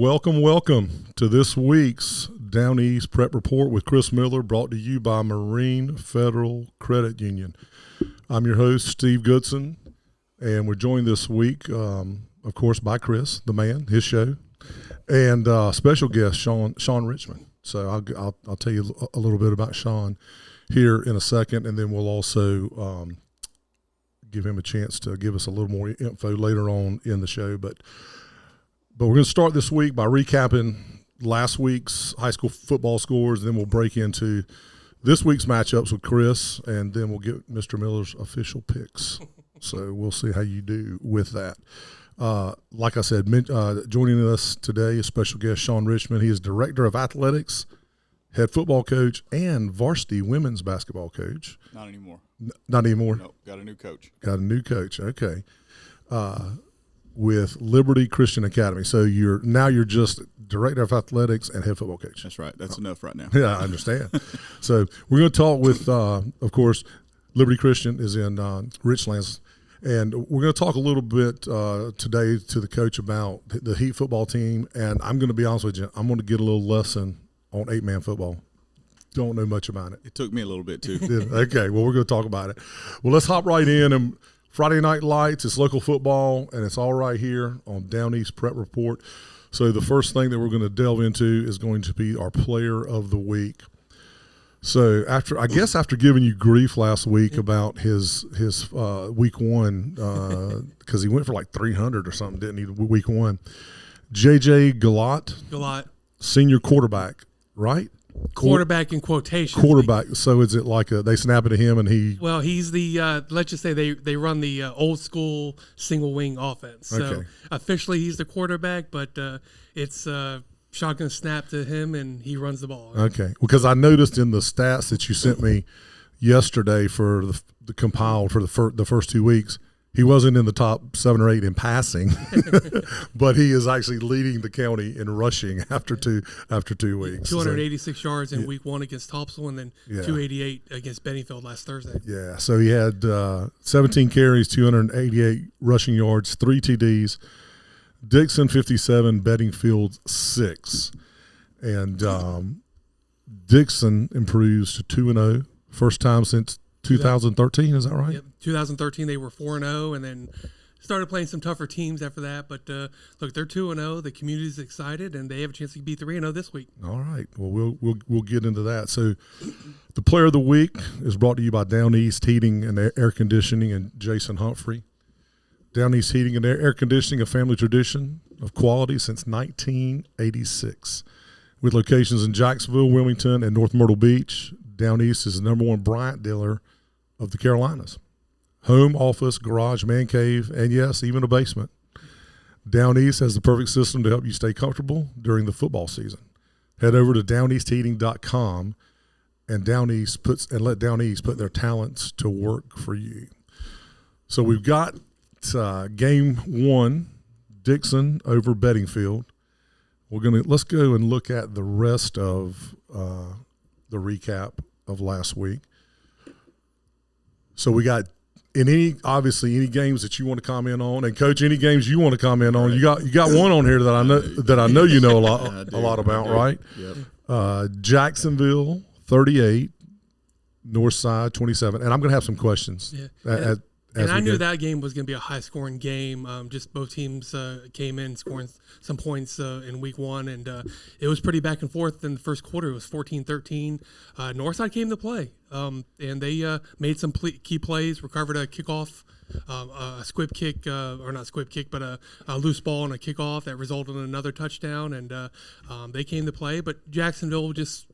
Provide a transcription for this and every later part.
welcome to this week's Down East Prep Report with Chris Miller, brought to you by Marine Federal Credit Union. I'm your host, Steve Goodson, and we're joined this week, of course, by Chris, the man, his show, and special guest, Shawn Richmond. So I'll tell you a little bit about Shawn here in a second, and then we'll also give him a chance to give us a little more info later on in the show. But we're going to start this week by recapping last week's high school football scores. Then we'll break into this week's matchups with Chris, and then we'll get Mr. Miller's official picks. So we'll see how you do with that. Like I said, joining us today is special guest Shawn Richmond. He is Director of Athletics, head football coach, and varsity women's basketball coach. Not anymore. Not anymore? No, got a new coach. Got a new coach, okay. With Liberty Christian Academy. So you're just Director of Athletics and head football coach. That's right. That's enough right now. Yeah, I understand. So we're going to talk with, of course, Liberty Christian is in Richlands. And we're going to talk a little bit today to the coach about the Heat football team. And I'm going to be honest with you, I'm going to get a little lesson on 8-man football. Don't know much about it. It took me a little bit too. Okay, well, we're going to talk about it. Well, let's hop right in. And Friday Night Lights, it's local football, and it's all right here on Down East Prep Report. So the first thing that we're going to delve into is going to be our player of the week. So after giving you grief last week about his week one, because he went for like 300 or something, didn't he, week one? JJ Galat, senior quarterback, right? Quarterback in quotations. Quarterback. So is it like they snap it to him and he? Well, he's the let's just say they run the old school single wing offense. So okay. Officially he's the quarterback, but it's shotgun snap to him and he runs the ball. Okay, because I noticed in the stats that you sent me yesterday for the compiled for the first 2 weeks, he wasn't in the top 7 or 8 in passing, but he is actually leading the county in rushing after two weeks. 286 yards in week 1 against Topsail, and then 288 against Benningfield last Thursday. Yeah, so he had 17 carries, 288 rushing yards, 3 TDs. Dixon 57, Benningfield 6, and Dixon improves to 2-0, first time since 2013. Is that right? Yep. 2013 they were 4-0, and then started playing some tougher teams after that. But look, they're 2-0. The community's excited, and they have a chance to be 3-0 this week. All right. Well, we'll get into that. So, the player of the week is brought to you by Down East Heating and Air Conditioning and Jason Humphrey. Down East Heating and Air Conditioning, a family tradition of quality since 1986. With locations in Jacksonville, Wilmington, and North Myrtle Beach, Down East is the #1 Bryant dealer of the Carolinas. Home, office, garage, man cave, and yes, even a basement. Down East has the perfect system to help you stay comfortable during the football season. Head over to downeastheating.com and let Down East put their talents to work for you. So we've got game 1, Dixon over Benningfield. Let's go and look at the rest of the recap of last week. So we got any games that you want to comment on, and Coach, any games you want to comment on. Right. You got one on here that I know you know a lot about, right? Yep. Jacksonville 38, Northside 27, and I'm going to have some questions. Yeah. And I knew that game was going to be a high-scoring game. Just both teams came in scoring some points in week 1, and it was pretty back and forth in the first quarter. It was 14-13. Northside came to play, and they made some key plays, recovered a kickoff, a squib kick, or not squib kick, but a loose ball and a kickoff that resulted in another touchdown, and they came to play. But Jacksonville just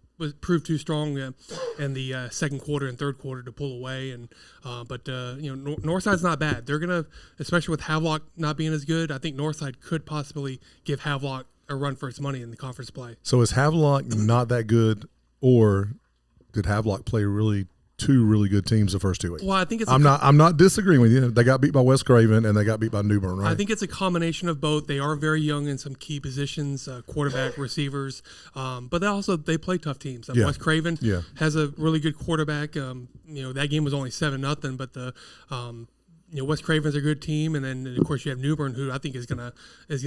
proved too strong in the second quarter and third quarter to pull away, and but Northside's not bad. They're gonna, especially with Havelock not being as good, I think Northside could possibly give Havelock a run for its money in the conference play. So is Havelock not that good, or did Havelock play two really good teams the first 2 weeks? Well, I think it's. I'm not disagreeing with you. They got beat by West Craven and they got beat by New Bern, right? I think it's a combination of both. They are very young in some key positions, quarterback, receivers, but they play tough teams. West Craven has a really good quarterback. That game was only 7-0, but the West Craven's a good team, and then of course you have New Bern, who I think is gonna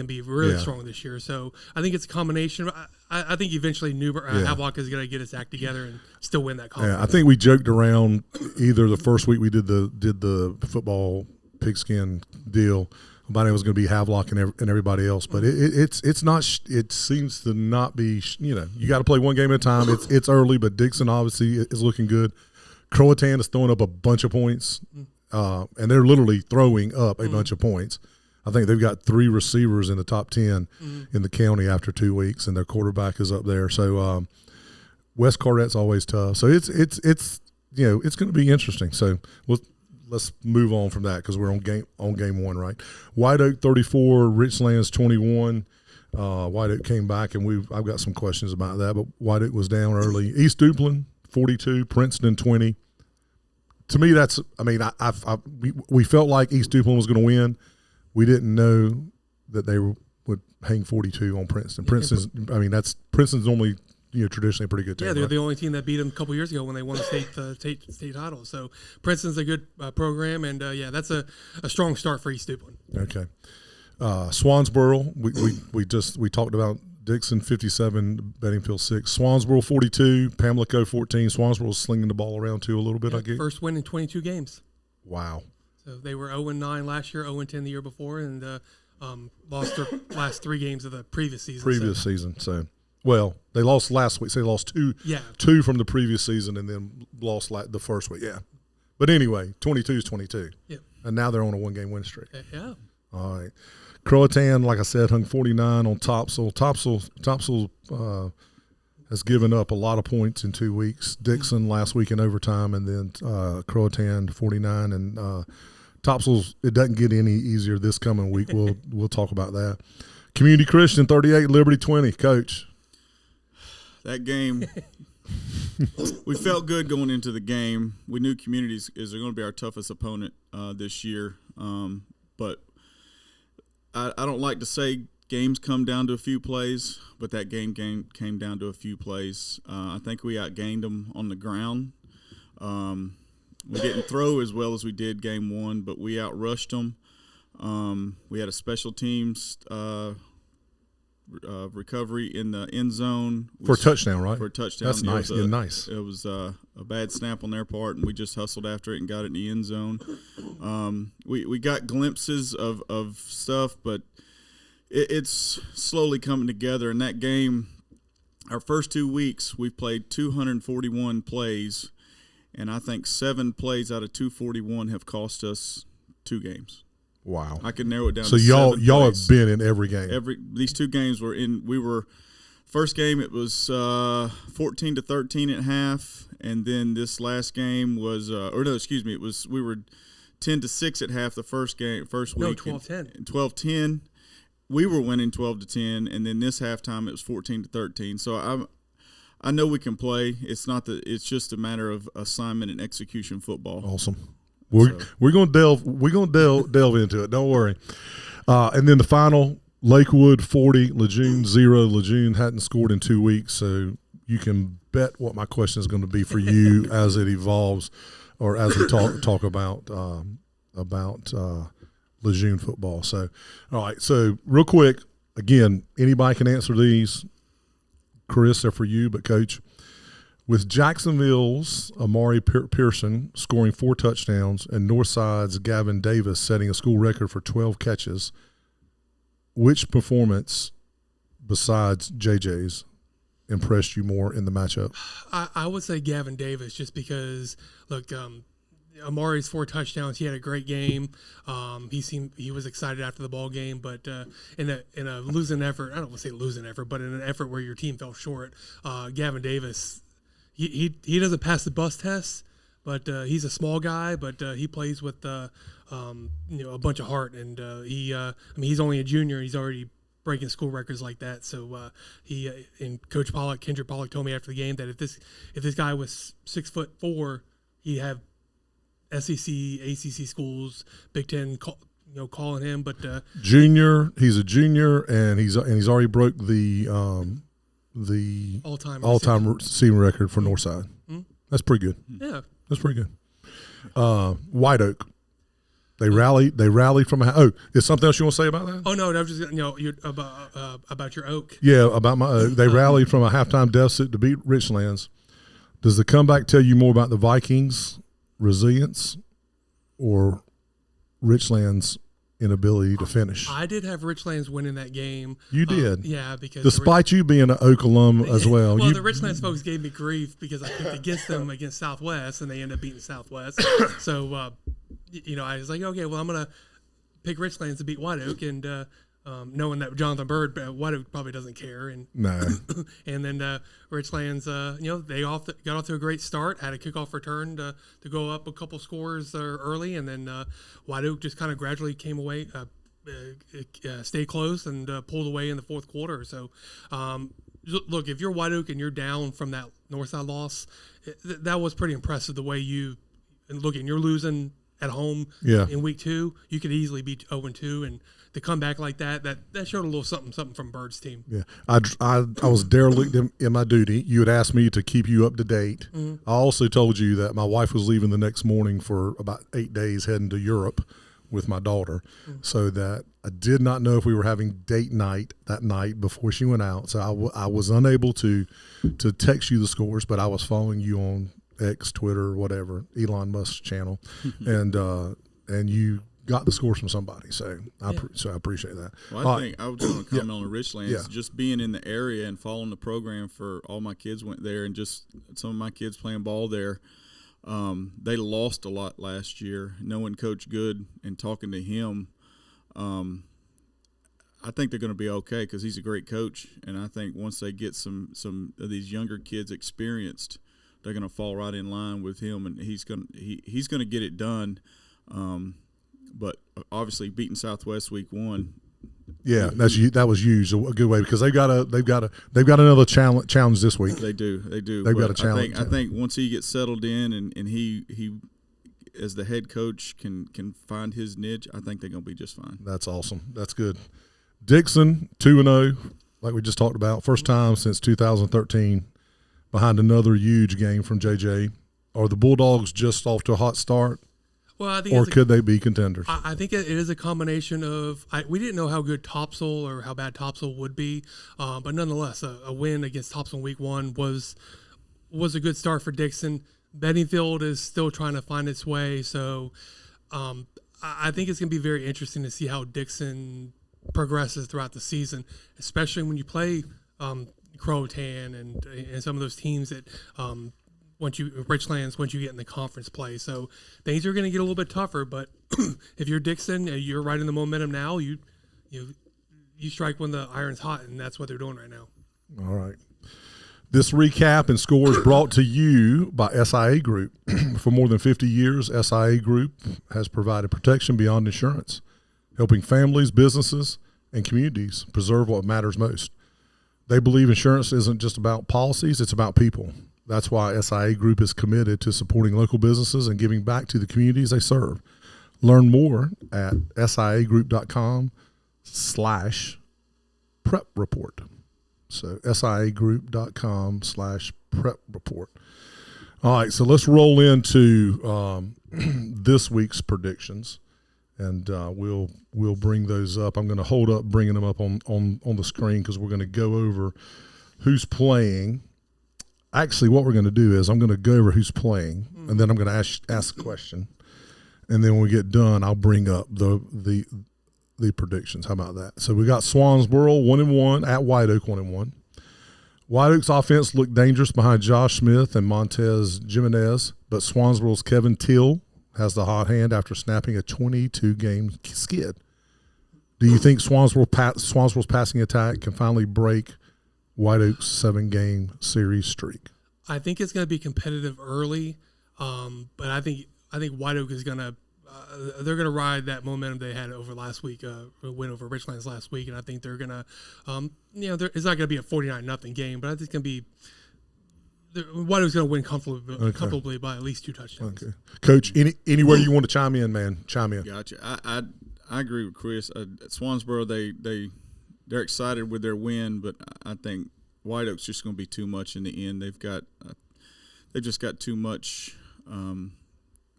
be really strong this year. So I think it's a combination. I think eventually New Bern, Havelock is gonna get his act together and still win that conference. Yeah, I think we joked around either the first week we did the football pigskin deal about it was going to be Havelock and everybody else, but it's not. It seems to not be. You got to play one game at a time. It's early, but Dixon obviously is looking good. Croatan is throwing up a bunch of points. And they're literally throwing up a bunch of points. I think they've got 3 receivers in the top 10 in the county after 2 weeks, and their quarterback is up there. So West Carrette's always tough. So it's going to be interesting. So let's move on from that because we're on game 1, right? White Oak 34, Richlands 21. White Oak came back, and I've got some questions about that, but White Oak was down early. East Duplin 42, Princeton 20. To me, we felt like East Duplin was going to win. We didn't know that they would hang 42 on Princeton. Princeton's normally traditionally a pretty good team. Yeah, they're right? the only team that beat them a couple years ago when they won the state title. So Princeton's a good program, and that's a strong start for East Duplin. Okay, Swansboro. We talked about Dixon 57, Bedingfield 6. Swansboro 42, Pamlico 14. Swansboro's slinging the ball around too a little bit, I guess. First win in 22 games. Wow. So they were 0-9 last year, 0-10 the year before, and lost their last 3 games of the previous season. So, well, they lost last week. So they lost two from the previous season and then lost the first week. Yeah. But anyway, 22 is 22. Yeah. And now they're on a 1-game win streak. Yeah. All right. Croatan, like I said, hung 49 on Topsail. Topsail has given up a lot of points in 2 weeks. Dixon last week in overtime, and then Croatan 49. And Topsail's, it doesn't get any easier this coming week. We'll talk about that. Community Christian 38, Liberty 20. Coach. That game, we felt good going into the game. We knew Community is going to be our toughest opponent this year, but I don't like to say games come down to a few plays, but that game came down to a few plays. I think we outgained them on the ground. We didn't throw as well as we did game 1, but we outrushed them. We had a special teams recovery in the end zone. For a touchdown, right? For a touchdown. That's nice. Nice. It was a bad snap on their part, and we just hustled after it and got it in the end zone. We got glimpses of stuff, but it's slowly coming together. In that game, our first 2 weeks, we've played 241 plays, and I think 7 plays out of 241 have cost us 2 games. Wow. I could narrow it down so to y'all 7 y'all plays. have been in every game. These 2 games were in. We were first game. It was 14-13 at half, and then this last game was it was we were 10-6 at half the first week. No, 12-10. 12-10. We were winning 12-10, and then this halftime it was 14-13. So I know we can play. It's not that. It's just a matter of assignment and execution football. Awesome. We're gonna delve into it. Don't worry. And then the final, Lakewood 40, Lejeune 0. Lejeune hadn't scored in 2 weeks, so you can bet what my question is going to be for you as it evolves, or as we talk about Lejeune football. So, all right. So real quick, again, anybody can answer these. Chris, they're for you, but Coach. With Jacksonville's Amari Pearson scoring 4 touchdowns and Northside's Gavin Davis setting a school record for 12 catches, which performance besides JJ's impressed you more in the matchup? I would say Gavin Davis, just because, look, Amari's 4 touchdowns. He had a great game. He was excited after the ball game, but in a losing effort, I don't want to say losing effort, but in an effort where your team fell short, Gavin Davis. He doesn't pass the bus test, but he's a small guy, but he plays with a bunch of heart, and he's only a junior. He's already breaking school records like that. So and Coach Kendrick Pollock told me after the game that if this guy was 6'4", he'd have SEC, ACC schools, Big Ten calling him. But junior, he's a junior, and he's already broke the all-time receiving record for Northside. Mm-hmm. That's pretty good. Yeah. That's pretty good. White Oak. They rallied from a. Oh, is something else you want to say about that? Oh no, I was just about your Oak. Yeah, about my Oak. They rallied from a halftime deficit to beat Richlands. Does the comeback tell you more about the Vikings' resilience or Richlands' inability to finish? I did have Richlands winning that game. You did, yeah, because despite you being an Oak alum as well. Well, the Richlands folks gave me grief because I picked against them against Southwest, and they ended up beating Southwest. So, I was like, okay, well, I'm gonna pick Richlands to beat White Oak, and knowing that Jonathan Bird, White Oak probably doesn't care, and no. And then Richlands, they got off to a great start, had a kickoff return to go up a couple scores early, and then White Oak just kind of gradually came away, stayed close, and pulled away in the fourth quarter. So, look, if you're White Oak and you're down from that Northside loss, that was pretty impressive. The way you're losing at home in week 2, you could easily be 0-2, and to come back like that showed a little something from Bird's team. Yeah, I was derelict in my duty. You had asked me to keep you up to date. Mm-hmm. I also told you that my wife was leaving the next morning for about 8 days heading to Europe with my daughter, so that I did not know if we were having date night that night before she went out. So I was unable to text you the scores, but I was following you on X, Twitter, whatever, Elon Musk's channel, and you got the scores from somebody. So I appreciate that. Well, I think I was going to comment on the Richlands. Yeah. Just being in the area and following the program for all my kids went there, and just some of my kids playing ball there. They lost a lot last year. Knowing Coach Good and talking to him, I think they're going to be okay because he's a great coach, and I think once they get some of these younger kids experienced, they're going to fall right in line with him, and he's going to get it done. But obviously beating Southwest week 1. Yeah, that was used a good way because they've got another challenge this week. They do. They've got a challenge. I think once he gets settled in and he as the head coach can find his niche, I think they're going to be just fine. That's awesome. That's good. Dixon 2-0, like we just talked about, first time since 2013, behind another huge game from JJ. Are the Bulldogs just off to a hot start? Well, I think, or could they be contenders? I think it is a combination of we didn't know how good Topsail or how bad Topsail would be, but nonetheless, a win against Topsail in week 1 was a good start for Dixon. Bedingfield is still trying to find its way, so I think it's going to be very interesting to see how Dixon progresses throughout the season, especially when you play Croatan and some of those teams that Richlands once you get in the conference play. So things are going to get a little bit tougher, but if you're Dixon, you're riding the momentum now. You strike when the iron's hot, and that's what they're doing right now. All right. This recap and scores brought to you by SIA Group. For more than 50 years, SIA Group has provided protection beyond insurance, helping families, businesses, and communities preserve what matters most. They believe insurance isn't just about policies, it's about people. That's why SIA Group is committed to supporting local businesses and giving back to the communities they serve. Learn more at siagroup.com/prep report. So siagroup.com/prep report. All right, so let's roll into this week's predictions, and we'll bring those up. I'm going to hold up bringing them up on the screen because we're going to go over who's playing. Actually, what we're going to do is I'm going to go over who's playing, and then I'm going to ask a question, and then when we get done, I'll bring up the predictions. How about that? So we got Swansboro 1-1 at White Oak 1-1. White Oak's offense looked dangerous behind Josh Smith and Montez Jimenez, but Swansboro's Kevin Till has the hot hand after snapping a 22-game skid. Do you think Swansboro's passing attack can finally break White Oak's 7-game series streak? I think it's going to be competitive early, but I think White Oak is going to they're going to ride that momentum they had over last week, win over Richlands last week, and I think they're going to, it's not going to be a 49-0 game, but I think it's going to be White Oak's going to win comfortably by at least 2 touchdowns. Okay, Coach, anywhere you want to chime in, man, chime in. Gotcha. I agree with Chris. At Swansboro, they're excited with their win, but I think White Oak's just going to be too much in the end. They've just got too much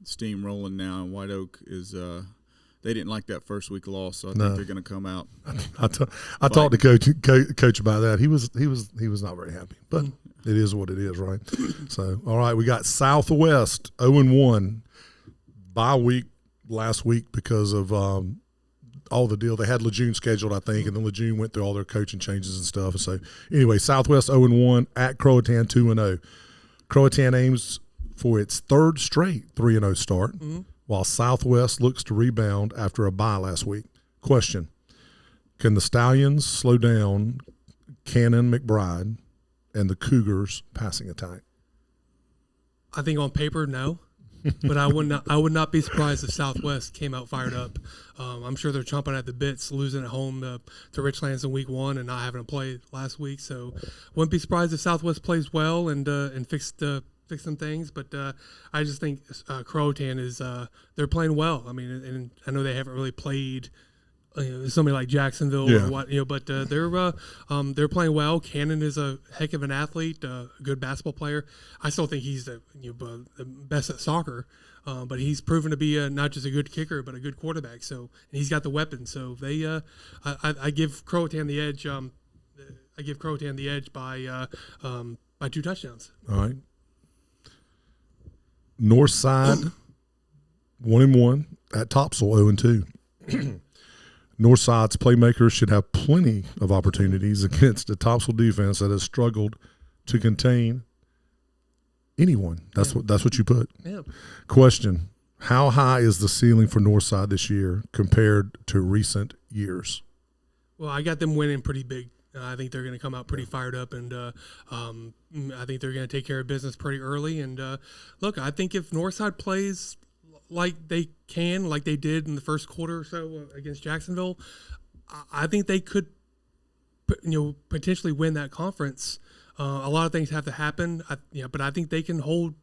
steam rolling now, and White Oak is they didn't like that first week loss, so I think they're going to come out. I talked to coach about that. He was not very happy, but it is what it is, right? So, all right, we got Southwest 0-1 bye week last week because of all the deal. They had Lejeune scheduled, I think, and then Lejeune went through all their coaching changes and stuff. And so, anyway, Southwest 0-1 at Croatan 2-0. Croatan aims for its third straight 3-0 start, while Southwest looks to rebound after a bye last week. Question: can the Stallions slow down Cannon McBride and the Cougars' passing attack? I think on paper, no. But I would not be surprised if Southwest came out fired up. I'm sure they're chomping at the bits, losing at home to Richlands in week 1 and not having to play last week. So wouldn't be surprised if Southwest plays well and fix some things. But I just think Croatan is they're playing well. I mean, and I know they haven't really played somebody like Jacksonville or what, but they're playing well. Cannon is a heck of an athlete, a good basketball player. I still think he's the best at soccer, but he's proven to be not just a good kicker but a good quarterback. So and he's got the weapons. So they, I give Croatan the edge. I give Croatan the edge by 2 touchdowns. All right. Northside 1-1 at Topsail 0-2. Northside's playmakers should have plenty of opportunities against a Topsail defense that has struggled to contain anyone. That's what you put. Yeah. Question: how high is the ceiling for Northside this year compared to recent years? Well, I got them winning pretty big. I think they're going to come out pretty fired up, and I think they're going to take care of business pretty early. And look, I think if Northside plays like they did in the first quarter or so against Jacksonville, I think they could, potentially win that conference. A lot of things have to happen, but I think they can hold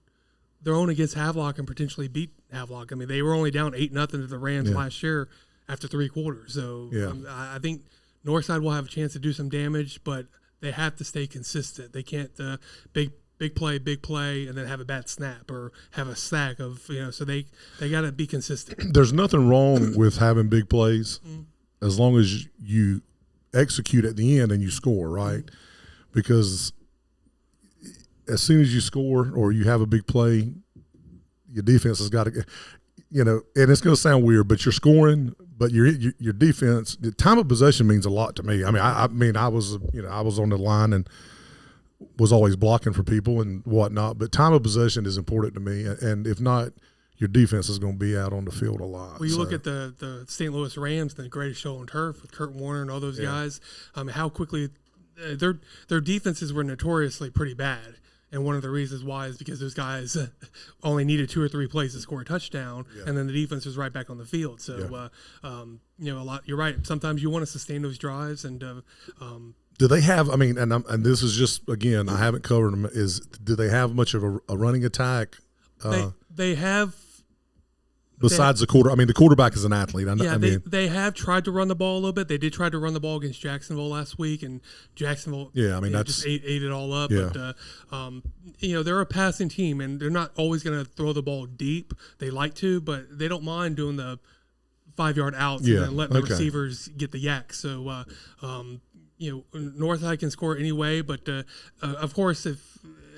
their own against Havelock and potentially beat Havelock. I mean, they were only down 8-0 to the Rams last year after 3 quarters. So I think Northside will have a chance to do some damage, but they have to stay consistent. They can't big play, and then have a bad snap or have a sack of, so they got to be consistent. There's nothing wrong with having big plays as long as you execute at the end and you score, right? Because as soon as you score or you have a big play, your defense has got to, and it's going to sound weird, but you're scoring, but your defense, the time of possession means a lot to me. I mean, I was on the line and was always blocking for people and whatnot, but time of possession is important to me. And if not, your defense is going to be out on the field a lot. Well, you look at the St. Louis Rams, the greatest show on turf with Kurt Warner and all those guys, how quickly their defenses were notoriously pretty bad. And one of the reasons why is because those guys only needed 2 or 3 plays to score a touchdown, and then the defense was right back on the field. So, a lot. You're right. Sometimes you want to sustain those drives, and do they have? I mean, and this is just again, I haven't covered them. Do they have much of a running attack? They have. Besides the quarter, I mean, the quarterback is an athlete. They have tried to run the ball a little bit. They did try to run the ball against Jacksonville last week, and Jacksonville, that's just ate it all up. Yeah. But they're a passing team, and they're not always going to throw the ball deep. They like to, but they don't mind doing the 5-yard outs and then letting the receivers get the yak. So, Northside can score anyway, but of course,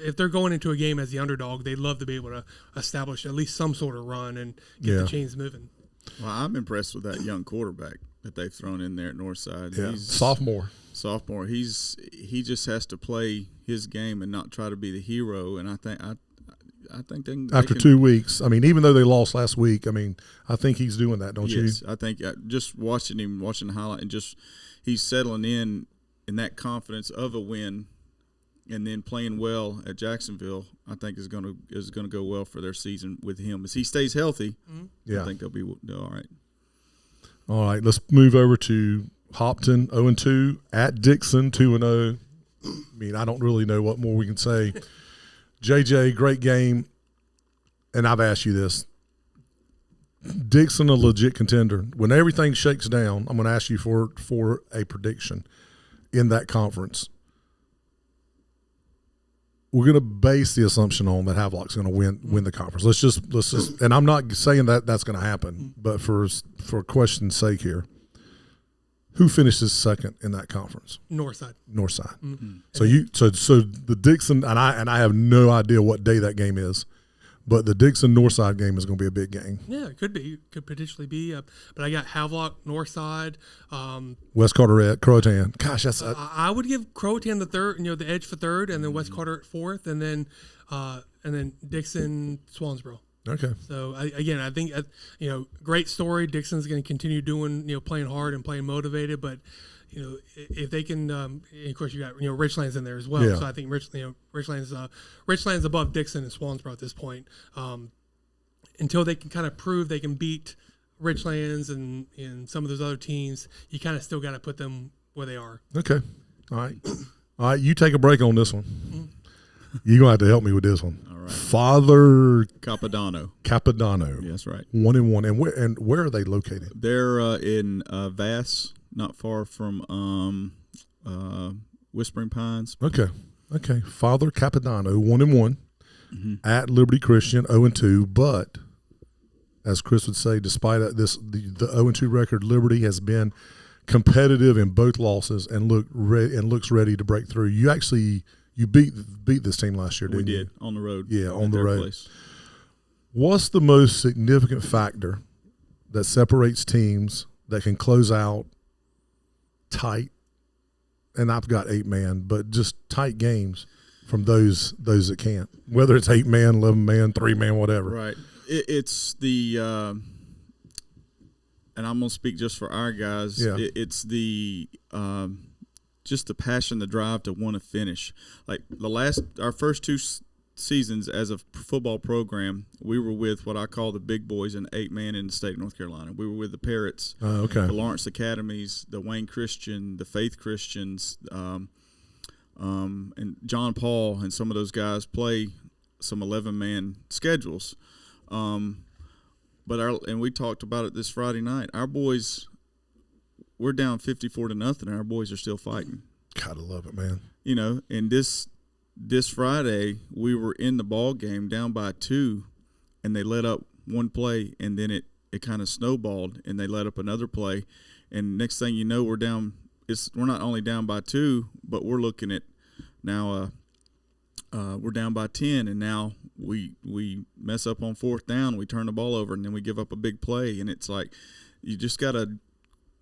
if they're going into a game as the underdog, they'd love to be able to establish at least some sort of run and get the chains moving. Well, I'm impressed with that young quarterback that they've thrown in there at Northside. Yeah, sophomore. He just has to play his game and not try to be the hero. And I think after 2 weeks, I mean, even though they lost last week, I mean, I think he's doing that, don't you? Yes, I think just watching the highlight, and just he's settling in that confidence of a win. And then playing well at Jacksonville, I think is going to go well for their season with him. As he stays healthy, I think they'll be all right. All right, let's move over to Hopton 0-2 at Dixon 2-0. I mean, I don't really know what more we can say. JJ, great game, and I've asked you this. Dixon, a legit contender. When everything shakes down, I'm going to ask you for a prediction in that conference. we're gonna base the assumption on that Havelock's gonna win the conference. Let's just, and I'm not saying that that's gonna happen, but for question's sake here, who finishes second in that conference? Northside. Mm-hmm. So the Dixon, and I have no idea what day that game is, but the Dixon Northside game is going to be a big game. Yeah, it could be. Could potentially be. But I got Havelock, Northside, West Carteret, Croatan. Gosh, that's. I would give Croatan the third, the edge for third, and then West Carteret fourth, and then Dixon, Swansboro. Okay. So I think great story. Dixon's going to continue doing playing hard and playing motivated, but if they can, of course you got Richlands in there as well. Yeah. So I think Richlands above Dixon and Swansboro at this point. Until they can kind of prove they can beat Richlands and some of those other teams, you kind of still got to put them where they are. Okay. All right. You take a break on this one. Mm-hmm. You're gonna have to help me with this one. All right. Father Capodanno. Yeah, that's right. 1-1, and where are they located? They're in Vass, not far from Whispering Pines. Okay. Father Capodanno, 1-1 at Liberty Christian, 0-2. But as Chris would say, despite the 0-2 record, Liberty has been competitive in both losses and looks ready to break through. You beat this team last year, didn't you? We did, on the road. Yeah, on the road. Place. What's the most significant factor that separates teams that can close out tight, and I've got 8-man, but just tight games from those that can't, whether it's 8-man, 11-man, 3-man, whatever. Right. It's the and I'm going to speak just for our guys. Yeah. It's the just the passion, the drive to want to finish. Like our first two seasons as a football program, we were with what I call the big boys in 8-man in the state of North Carolina. We were with the Parrots, the Lawrence Academies, the Wayne Christian, the Faith Christians, and John Paul, and some of those guys play some 11-man schedules. And we talked about it this Friday night. Our boys, we're down 54-0, and our boys are still fighting. Gotta love it, man. And this Friday we were in the ball game down by 2, and they let up one play, and then it kind of snowballed, and they let up another play, and next thing you know, we're down. We're not only down by 2, but we're looking at now. We're down by 10, and now we mess up on 4th down. We turn the ball over, and then we give up a big play, and it's like you just gotta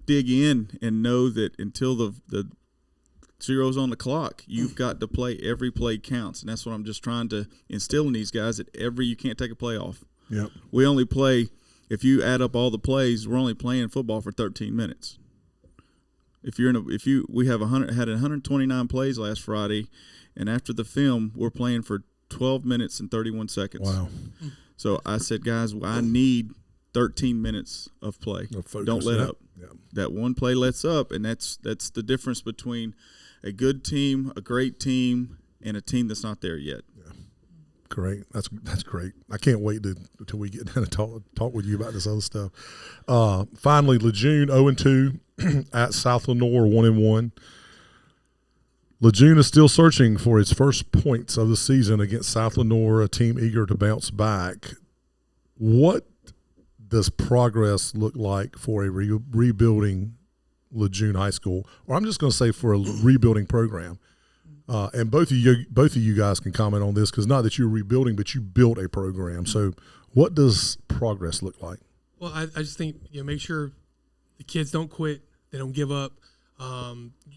dig in and know that until the zero's on the clock, you've got to play. Every play counts, and that's what I'm just trying to instill in these guys. That you can't take a play off. Yep. We only play, if you add up all the plays, we're only playing football for 13 minutes. We had 129 plays last Friday, and after the film, we're playing for 12 minutes and 31 seconds. Wow. So I said, guys, I need 13 minutes of play. Don't let up. Yeah. That one play lets up, and that's the difference between a good team, a great team, and a team that's not there yet. Yeah. Great. That's great. I can't wait until we get down and talk with you about this other stuff. Finally, Lejeune 0-2 at South Lenoir 1-1. Lejeune is still searching for its first points of the season against South Lenoir, a team eager to bounce back. What does progress look like for a rebuilding Lejeune High School, or I'm just going to say for a rebuilding program? And both of you guys can comment on this, because not that you're rebuilding, but you built a program. So, what does progress look like? Well, I just think make sure the kids don't quit, they don't give up.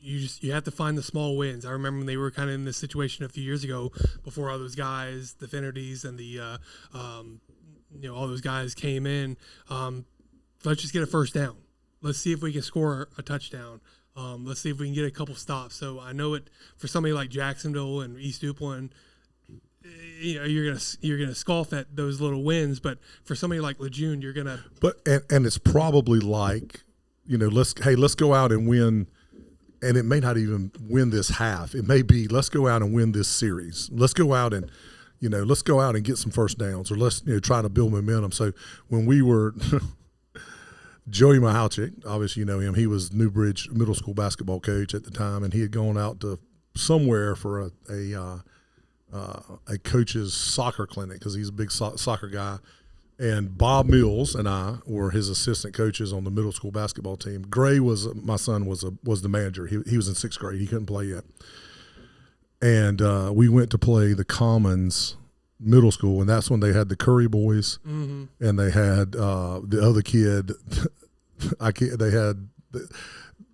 You have to find the small wins. I remember when they were kind of in this situation a few years ago, before all those guys, the Finnertys and the all those guys came in. Let's just get a first down. Let's see if we can score a touchdown. Let's see if we can get a couple stops. So I know it for somebody like Jacksonville and East Duplin, you're gonna scoff at those little wins, but for somebody like Lejeune, you're gonna. But and it's probably like, let's go out and win, and it may not even win this half. It may be let's go out and win this series. Let's go out and get some first downs, or let's try to build momentum. So when we were. Joey Mahalchik, obviously you know him. He was Newbridge middle school basketball coach at the time, and he had gone out to somewhere for a a coach's soccer clinic because he's a big soccer guy. And Bob Mills and I were his assistant coaches on the middle school basketball team. Gray my son was the manager. He was in 6th grade. He couldn't play yet. And we went to play the Commons middle school, and that's when they had the Curry boys, and they had the other kid.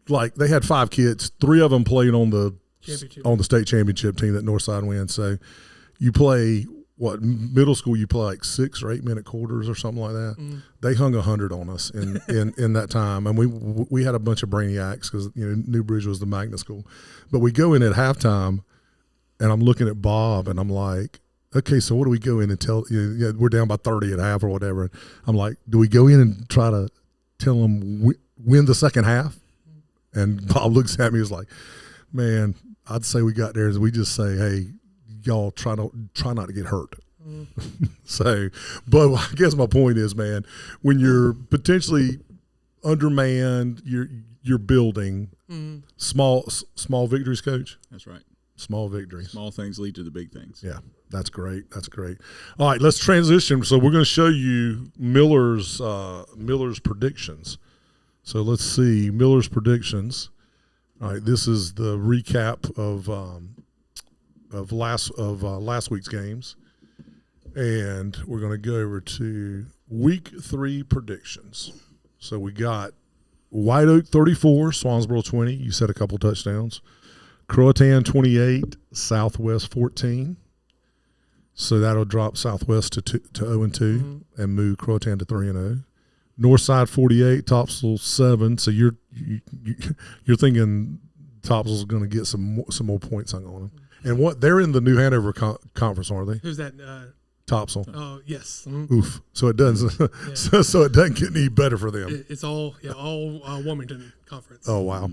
They had 5 kids. 3 of them played on the state championship team that Northside wins. So you play. What, middle school you play like 6 or 8 minute quarters or something like that. They hung 100 on us in that time, and we had a bunch of brainiacs because New Bridge was the magnet school. But we go in at halftime, and I'm looking at Bob, and I'm like, okay, so what do we go in and tell? We're down by 30 at half or whatever. And I'm like, do we go in and try to tell them win the second half? And Bob looks at me, is like, man, I'd say we got there is we just say, hey, y'all try not to get hurt. So, but I guess my point is, man, when you're potentially undermanned, you're building small victories, Coach. That's right. Small victories. Small things lead to the big things. Yeah, that's great. That's great. All right, let's transition. So we're going to show you Miller's predictions. So let's see Miller's predictions. All right, this is the recap of last week's games, and we're going to go over to week 3 predictions. So we got White Oak 34, Swansboro 20. You said a couple touchdowns. Croatan 28, Southwest 14. So that'll drop Southwest to 0-2 and move Croatan to 3-0. Northside 48, Topsail 7. So you're thinking Topsail's going to get some more points hung on them. And what they're in the New Hanover conference, aren't they? Who's that? Topsail. Oh, yes. Oof. So it doesn't. So it doesn't get any better for them. It's all Wilmington conference. Oh wow.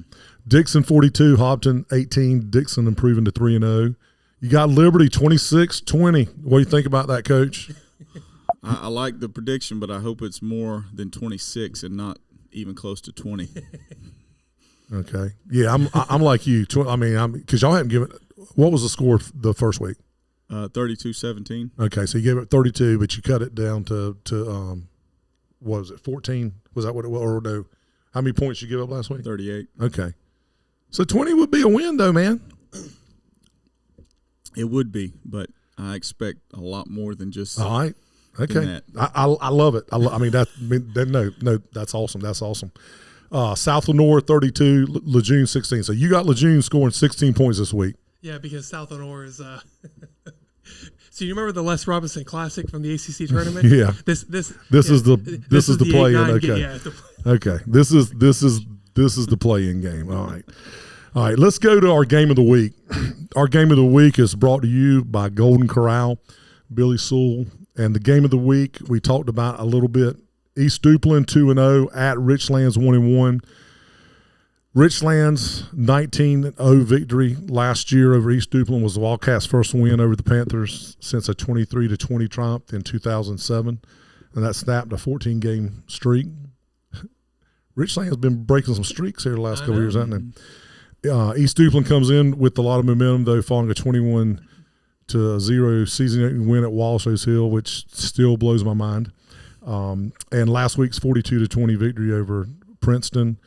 Dixon 42, Hobton 18. Dixon improving to 3-0. You got Liberty 26-20. What do you think about that, Coach? I like the prediction, but I hope it's more than 26 and not even close to 20. Okay. Yeah, I'm like you. Because y'all haven't given. What was the score the first week? 32-17. Okay, so you gave it 32, but you cut it down to what was it, 14? Was that what it was? Or no? How many points you give up last week? 38. Okay. So 20 would be a win, though, man. It would be, but I expect a lot more than just. All right. Okay. I love it. That's awesome. That's awesome. South Lenore 32, Lejeune 16. So you got Lejeune scoring 16 points this week. Yeah, because South Lenore is. So you remember the Les Robinson Classic from the ACC tournament? Yeah. This is the play-in. Okay. Okay. This is the play-in game. All right. All right. Let's go to our game of the week. Our game of the week is brought to you by Golden Corral, Billy Sewell, and the game of the week we talked about a little bit. East Duplin 2-0 at Richlands 1-1. Richlands 19-0 victory last year over East Duplin was the Wildcats' first win over the Panthers since a 23-20 triumph in 2007, and that snapped a 14-game streak. Richlands has been breaking some streaks here the last couple of years, hasn't it? East Duplin comes in with a lot of momentum, though, following a 21-0 season win at Walsho's Hill, which still blows my mind. And last week's 42-20 victory over Princeton.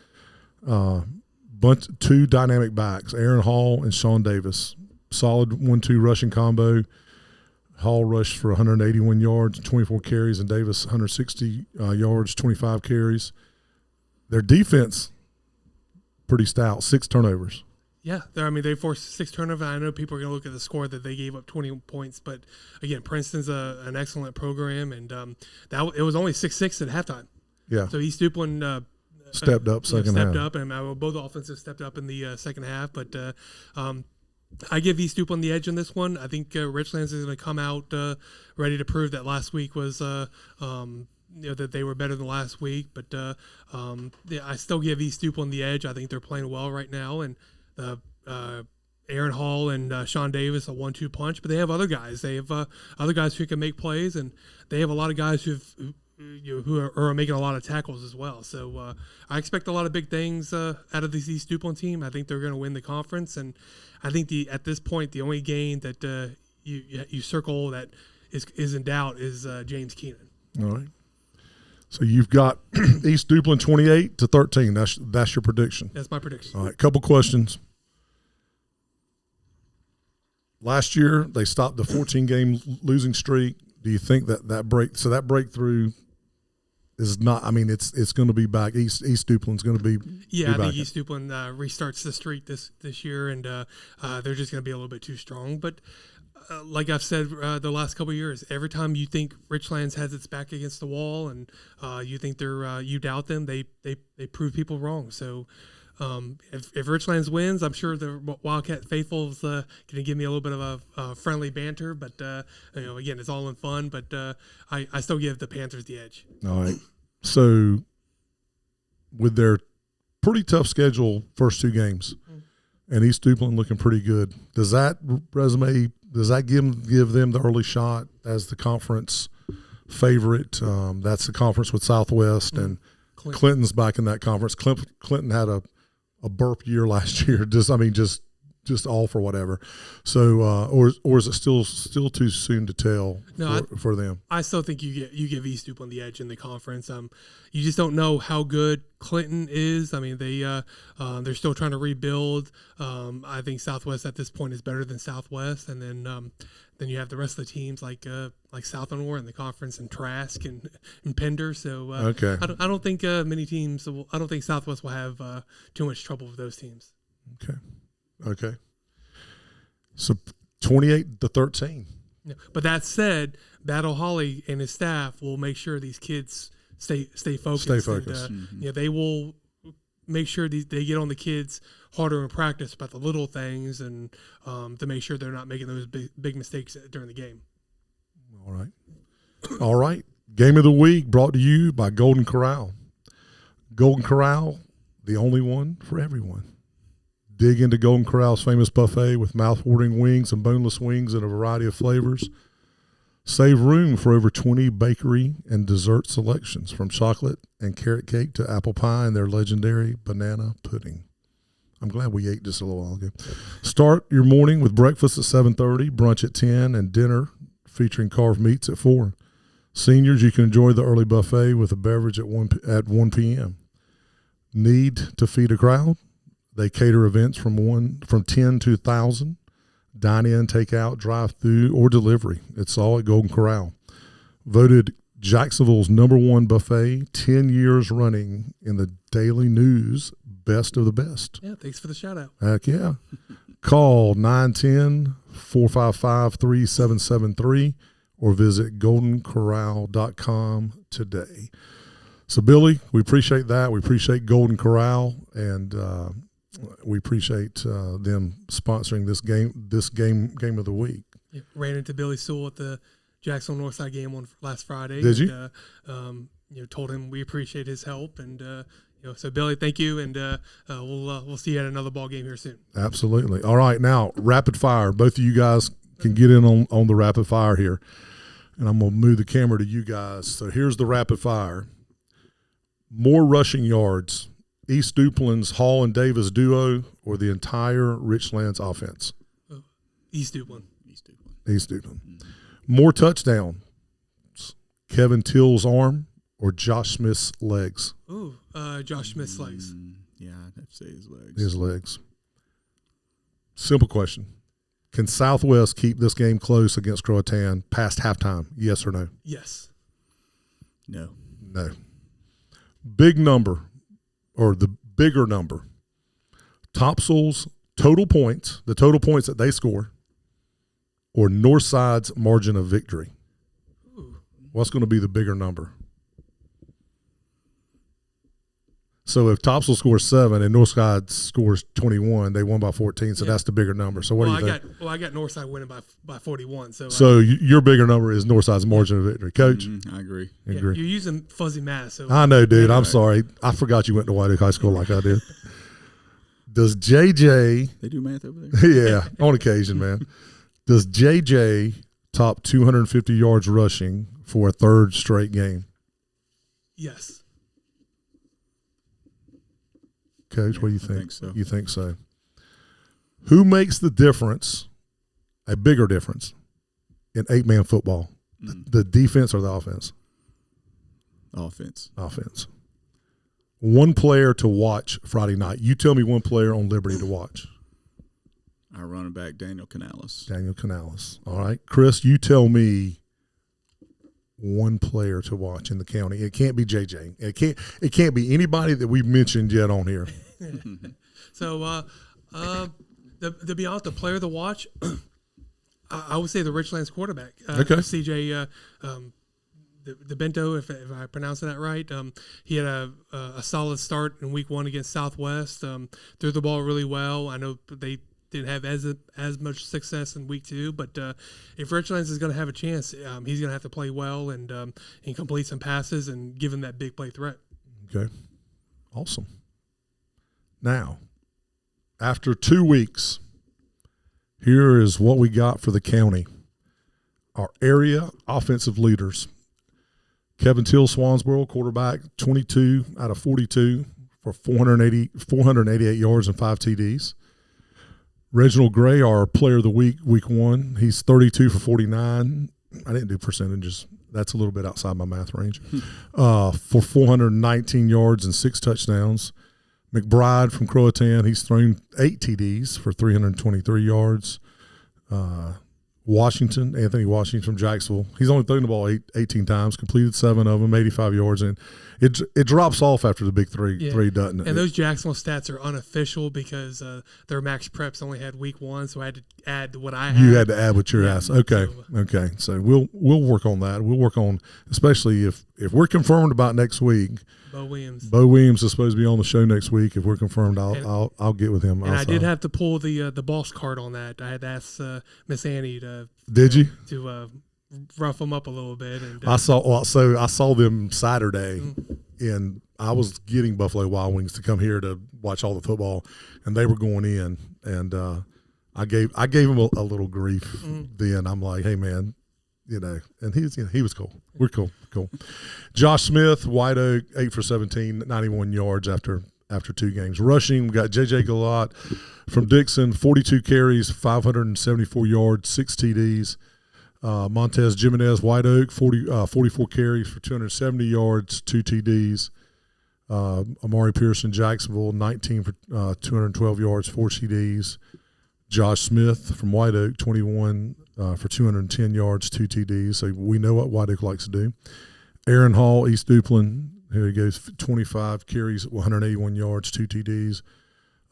Two dynamic backs, Aaron Hall and Sean Davis. Solid 1-2 rushing combo. Hall rushed for 181 yards, 24 carries, and Davis 160 yards, 25 carries. Their defense, pretty stout, 6 turnovers. Yeah, they forced 6 turnovers. I know people are going to look at the score that they gave up 20 points, but again, Princeton's an excellent program, and it was only 6-6 at halftime. Yeah. So East Duplin stepped up second half. And both offenses stepped up in the second half. But I give East Duplin the edge in this one. I think Richlands is going to come out ready to prove that last week was that they were better than last week. But I still give East Duplin the edge. I think they're playing well right now, and Aaron Hall and Sean Davis a 1-2 punch. But they have other guys. They have other guys who can make plays, and they have a lot of guys who are making a lot of tackles as well. So I expect a lot of big things out of this East Duplin team. I think they're going to win the conference, and I think at this point the only game that you circle that is in doubt is James Keenan. All right. So you've got East Duplin 28-13. That's your prediction. That's my prediction. All right. Couple questions. Last year they stopped the 14-game losing streak. Do you think that breakthrough is not? I mean, it's going to be back. East Duplin's going to be. Yeah, I think East Duplin restarts the streak this year, and they're just going to be a little bit too strong. But like I've said the last couple of years, every time you think Richlands has its back against the wall, and you think you doubt them, they prove people wrong. So. If Richlands wins, I'm sure the Wildcat faithful's going to give me a little bit of a friendly banter. But again, it's all in fun. But I still give the Panthers the edge. All right. So with their pretty tough schedule, first two games, and East Duplin looking pretty good, does that give them the early shot as the conference favorite? That's the conference with Southwest and Clinton's back in that conference. Clinton had a burp year last year. Just all for whatever. So, or is it still too soon to tell for them? I still think you give East Duplin the edge in the conference. You just don't know how good Clinton is. I mean, they're still trying to rebuild. I think Southwest at this point is better than Southwest, and then you have the rest of the teams like Southernmore in the conference and Trask and Pender. So okay, I don't think many teams. I don't think Southwest will have too much trouble with those teams. Okay. So 28-13. Yeah. But that said, Battle Holly and his staff will make sure these kids stay focused. Stay focused. And, they will make sure they get on the kids harder in practice about the little things and to make sure they're not making those big mistakes during the game. All right. Game of the week brought to you by Golden Corral. Golden Corral, the only one for everyone. Dig into Golden Corral's famous buffet with mouth-watering wings and boneless wings in a variety of flavors. Save room for over 20 bakery and dessert selections, from chocolate and carrot cake to apple pie and their legendary banana pudding. I'm glad we ate just a little while ago. Start your morning with breakfast at 7:30, brunch at 10, and dinner featuring carved meats at 4. Seniors, you can enjoy the early buffet with a beverage at 1 p.m. Need to feed a crowd? They cater events from 10 to 1,000. Dine in, take out, drive through, or delivery. It's all at Golden Corral. Voted Jacksonville's #1 buffet 10 years running in the Daily News Best of the Best. Yeah, thanks for the shout out. Heck yeah. Call 910-455-3773 or visit goldencorral.com today. So, Billy, we appreciate that. We appreciate Golden Corral, and we appreciate them sponsoring this game of the week. Yeah, ran into Billy Sewell at the Jacksonville Northside game on last Friday. Did you? Told him we appreciate his help, and so Billy, thank you, and we'll see you at another ball game here soon. Absolutely. All right, now rapid fire. Both of you guys can get in on the rapid fire here, and I'm gonna move the camera to you guys. So here's the rapid fire. More rushing yards, East Duplin's Hall and Davis duo, or the entire Richlands offense? East Duplin. East Duplin. More touchdowns, Kevin Till's arm or Josh Smith's legs? Ooh, Josh Smith's legs. Yeah, I'd have to say his legs. His legs. Simple question. Can Southwest keep this game close against Croatan past halftime? Yes or no? Yes. No. No. Big number, or the bigger number, Topsail's total points, the total points that they score, or Northside's margin of victory? Ooh. What's going to be the bigger number? So if Topsail scores 7 and Northside scores 21, they won by 14, so that's the bigger number. So what do you think? I got Northside winning by 41. So your bigger number is Northside's margin of victory. Coach? I agree. You're using fuzzy math. So I know, dude. I'm sorry. I forgot you went to White Oak High School like I did. Does JJ – They do math over there? Yeah, on occasion, man. Does JJ top 250 yards rushing for a third straight game? Yes. Coach, what do you think? I think so. You think so? Who makes the difference, a bigger difference, in 8-man football? The defense or the offense? Offense. Offense. One player to watch Friday night. You tell me one player on Liberty to watch. Our running back, Daniel Canales. Daniel Canales. All right. Chris, you tell me one player to watch in the county. It can't be JJ. It can't be anybody that we've mentioned yet on here. So, to be honest, the player to watch, I would say the Richlands quarterback, okay. CJ the Bento, if I pronounce that right. He had a solid start in week 1 against Southwest. Threw the ball really well. I know they didn't have as much success in week 2, but if Richlands is going to have a chance, he's going to have to play well and complete some passes and give him that big play threat. Okay, awesome. Now, after 2 weeks, here is what we got for the county. Our area offensive leaders. Kevin Till, Swansboro, quarterback, 22 out of 42 for 488 yards and 5 TDs. Reginald Gray, our player of the week 1. He's 32 for 49. I didn't do percentages. That's a little bit outside my math range. For 419 yards and 6 touchdowns. McBride from Croatan, he's thrown 8 TDs for 323 yards. Anthony Washington from Jacksonville, he's only thrown the ball 18 times, completed 7 of them, 85 yards, and it drops off after the big three, doesn't it? And those Jacksonville stats are unofficial because their max preps only had week 1, so I had to add what I had. You had to add what your ass. Okay, so we'll work on that. We'll work on, especially if we're confirmed about next week. Bo Williams is supposed to be on the show next week. If we're confirmed, I'll get with him. And also, I did have to pull the boss card on that. I had to ask Miss Annie to. Did you? To rough them up a little bit. And I saw them Saturday, and I was getting Buffalo Wild Wings to come here to watch all the football, and they were going in, and I gave him a little grief. Then I'm like, hey man. And he was cool. We're cool. Josh Smith, White Oak, 8 for 17, 91 yards after 2 games. Rushing, we got J.J. Galat from Dixon, 42 carries, 574 yards, 6 TDs. Montez Jimenez, White Oak, 44 carries for 270 yards, 2 TDs. Amari Pearson, Jacksonville, 19 for 212 yards, 4 TDs. Josh Smith from White Oak, 21 for 210 yards, 2 TDs. So we know what White Oak likes to do. Aaron Hall, East Duplin, here he goes, 25 carries, 181 yards, 2 TDs.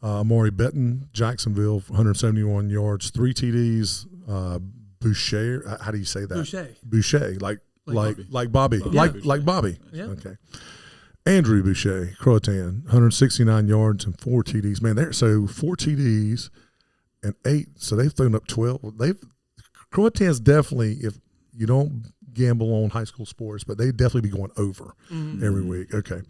Amari Benton, Jacksonville, 171 yards, 3 TDs. Boucher, how do you say that? Boucher, like Bobby, like Bobby. Yeah. Okay. Andrew Boucher, Croatan, 169 yards and 4 TDs. Man, so 4 TDs and 8. So they've thrown up 12. Croatan's definitely, if you don't gamble on high school sports, but they definitely be going over every week. Okay.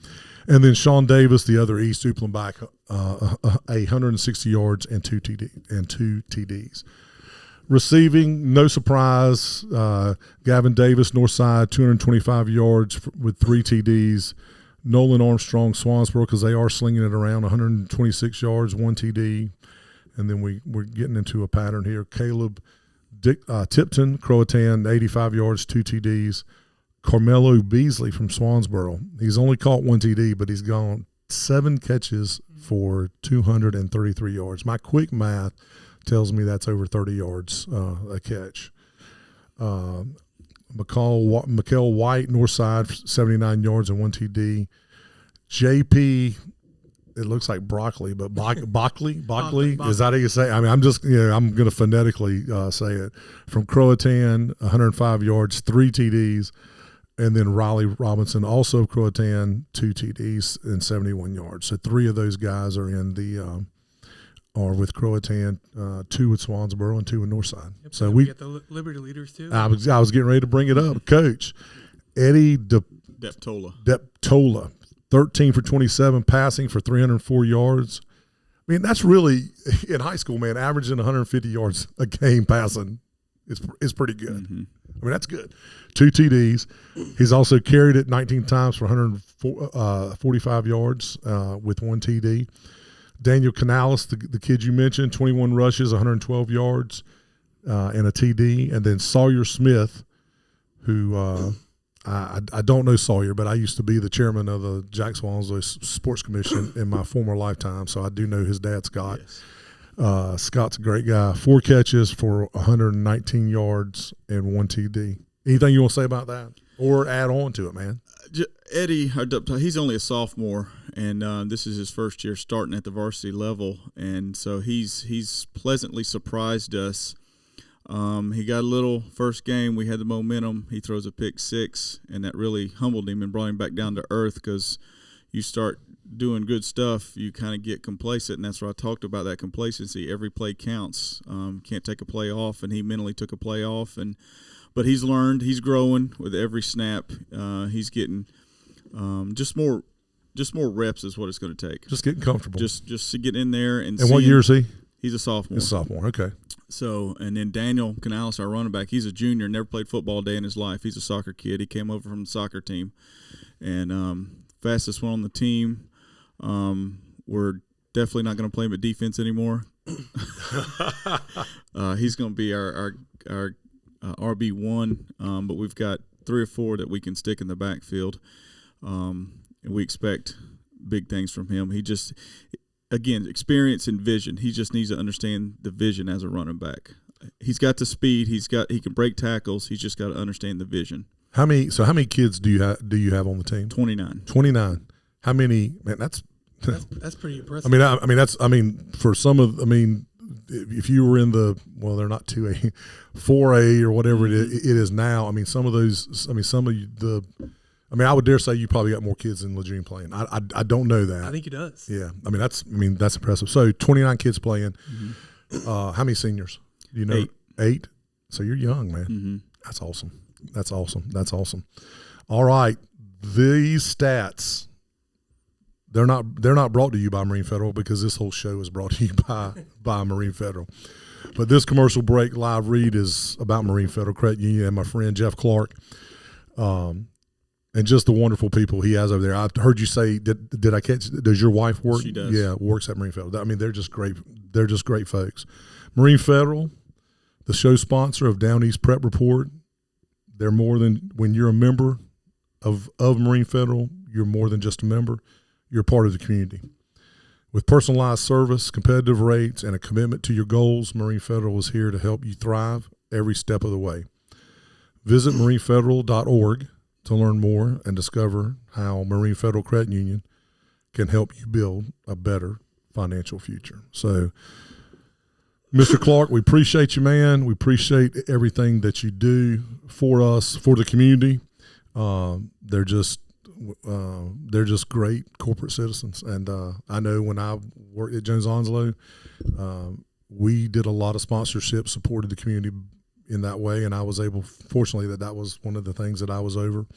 And then Sean Davis, the other East Duplin back, 160 yards and 2 TDs. Receiving, no surprise, Gavin Davis, Northside, 225 yards with 3 TDs. Nolan Armstrong, Swansboro, because they are slinging it around, 126 yards, 1 TD. And then we're getting into a pattern here. Caleb Tipton, Croatan, 85 yards, 2 TDs. Carmelo Beasley from Swansboro. He's only caught 1 TD, but he's gone 7 catches for 233 yards. My quick math tells me that's over 30 yards a catch. Mikael White, Northside, 79 yards and 1 TD. JP, it looks like broccoli, but Bockley, is that how you say it? I mean, I'm going to phonetically say it. From Croatan, 105 yards, 3 TDs. And then Riley Robinson, also Croatan, 2 TDs and 71 yards. So 3 of those guys are in the are with Croatan, 2 with Swansboro and 2 with Northside. Yep, so we get the Liberty leaders too. I was getting ready to bring it up. Coach Eddie Deptola, 13 for 27, passing for 304 yards. I mean, that's really, in high school, man, averaging 150 yards a game passing is pretty good. Mm-hmm. I mean, that's good. 2 TDs. He's also carried it 19 times for 145 yards with 1 TD. Daniel Canales, the kid you mentioned, 21 rushes, 112 yards. and a TD, and then Sawyer Smith, who I don't know Sawyer, but I used to be the chairman of the Jacksonville Sports Commission in my former lifetime, so I do know his dad, Scott. Yes. Scott's a great guy. 4 catches for 119 yards and 1 TD. Anything you want to say about that, or add on to it, man? Eddie, he's only a sophomore, and this is his first year starting at the varsity level, and so he's pleasantly surprised us. He got a little first game. We had the momentum. He throws a pick 6, and that really humbled him and brought him back down to earth, because you start doing good stuff, you kind of get complacent, and that's what I talked about, that complacency. Every play counts. Can't take a play off, and he mentally took a play off, but he's learned. He's growing with every snap. He's getting just more reps is what it's going to take. Just getting comfortable. Just to get in there and. And what year is he? He's a sophomore. He's a sophomore. Okay. So, and then Daniel Canales, our running back, he's a junior, never played football a day in his life. He's a soccer kid. He came over from the soccer team, and fastest one on the team. We're definitely not going to play him at defense anymore. He's going to be our RB1, but we've got 3 or 4 that we can stick in the backfield, and we expect big things from him. He just, again, experience and vision. He just needs to understand the vision as a running back. He's got the speed. He can break tackles. He's just got to understand the vision. How many kids do you have on the team? 29. 29. How many? Man, that's pretty impressive. For some of, if you were in they're not 2A, 4A or whatever it is now. I would dare say you probably got more kids than Lejeune playing. I don't know that. I think he does. Yeah. That's impressive. So 29 kids playing. Mm-hmm. How many seniors? Do you know? 8. So you're young, man. Mm-hmm. That's awesome. All right. These stats, they're not brought to you by Marine Federal, because this whole show is brought to you by Marine Federal. But this commercial break live read is about Marine Federal Credit Union and my friend Jeff Clark, and just the wonderful people he has over there. I heard you say, did I catch? Does your wife work? She does. Yeah, works at Marine Federal. They're just great. They're just great folks. Marine Federal, the show sponsor of Down East Prep Report. They're more than, when you're a member of Marine Federal, you're more than just a member. You're part of the community. With personalized service, competitive rates, and a commitment to your goals, Marine Federal is here to help you thrive every step of the way. Visit marinefederal.org to learn more and discover how Marine Federal Credit Union can help you build a better financial future. So, Mr. Clark, we appreciate you, man. We appreciate everything that you do for us, for the community. They're just great corporate citizens. And I know when I worked at Jones Onslow, we did a lot of sponsorship, supported the community in that way, and I was able, fortunately, that was one of the things that I was over.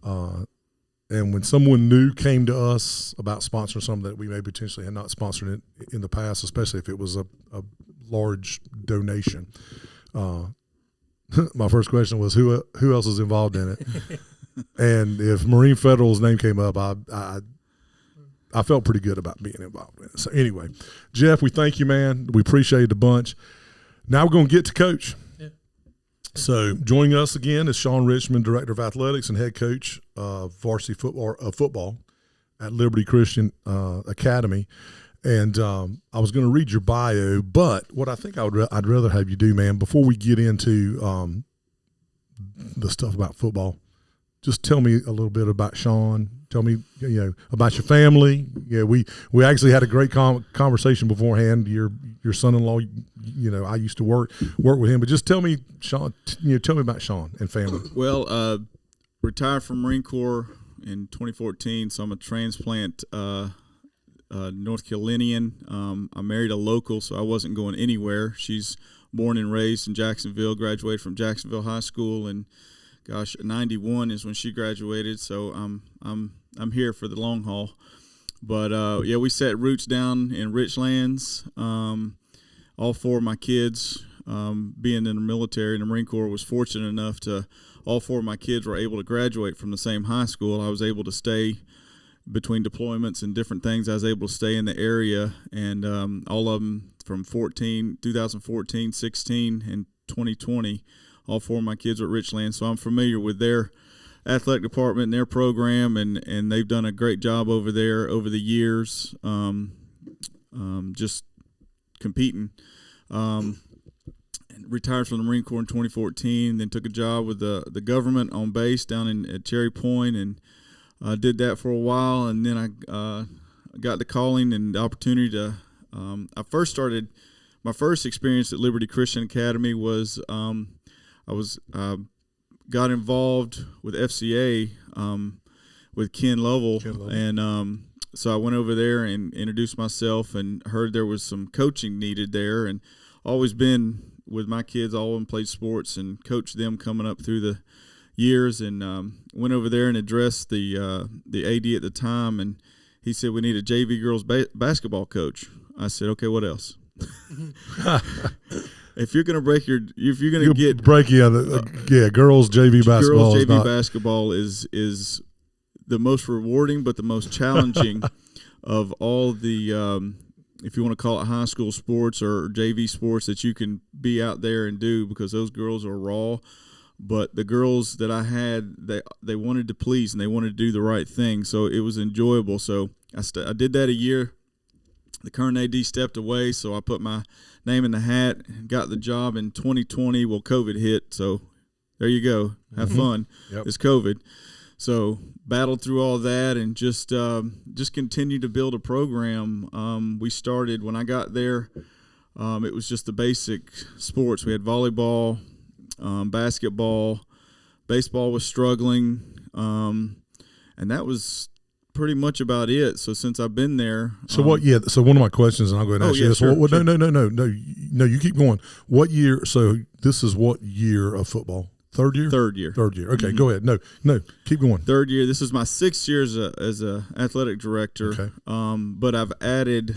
And when someone new came to us about sponsoring something that we may potentially had not sponsored it in the past, especially if it was a large donation, my first question was, who else is involved in it? And if Marine Federal's name came up, I felt pretty good about being involved in it. So anyway, Jeff, we thank you, man. We appreciate it a bunch. Now we're going to get to Coach. Yeah. So joining us again is Shawn Richmond, Director of Athletics and Head Coach of varsity football at Liberty Christian Academy. And I was going to read your bio, but what I think I'd rather have you do, man, before we get into the stuff about football, just tell me a little bit about Shawn. Tell me, about your family. Yeah, we actually had a great conversation beforehand. Your son-in-law, I used to work with him, but just tell me, Shawn. Tell me about Shawn and family. Well, retired from Marine Corps in 2014, so I'm a transplant North Carolinian. I married a local, so I wasn't going anywhere. She's born and raised in Jacksonville. Graduated from Jacksonville High School, and 91 is when she graduated, so I'm here for the long haul. But we set roots down in Richlands. All 4 of my kids, being in the military, in the Marine Corps, was fortunate enough to all 4 of my kids were able to graduate from the same high school. I was able to stay between deployments and different things. I was able to stay in the area, and all of them from 2014, 16, and 2020. All 4 of my kids were at Richland, so I'm familiar with their athletic department and their program, and they've done a great job over there over the years, just competing. Retired from the Marine Corps in 2014, then took a job with the government on base down at Cherry Point, and did that for a while, and then I got the calling and the opportunity to I first started my first experience at Liberty Christian Academy was I got involved with FCA with Ken Lovell. And so I went over there and introduced myself and heard there was some coaching needed there, and always been with my kids, all of them played sports and coached them coming up through the years, and went over there and addressed the AD at the time, and he said, we need a JV girls basketball coach. I said, okay, what else? If you're going to break girls JV basketball. Girls JV basketball is the most rewarding, but the most challenging of all the, if you want to call it high school sports or JV sports that you can be out there and do, because those girls are raw. But the girls that I had, they wanted to please and they wanted to do the right thing, so it was enjoyable. So I did that a year. The current AD stepped away, so I put my name in the hat, got the job in 2020. Well, COVID hit, so there you go. Have fun. Yep. It's COVID. So battled through all that and just continued to build a program. We started when I got there. It was just the basic sports. We had volleyball, basketball, baseball was struggling, and that was pretty much about it. So since I've been there, so one of my questions, and I'll go ahead and ask you this. Sure, No, you keep going. What year? So this is what year of football? Third year. Okay, Go ahead. No, keep going. Third year. This is my 6th year as a athletic director. Okay. But I've added.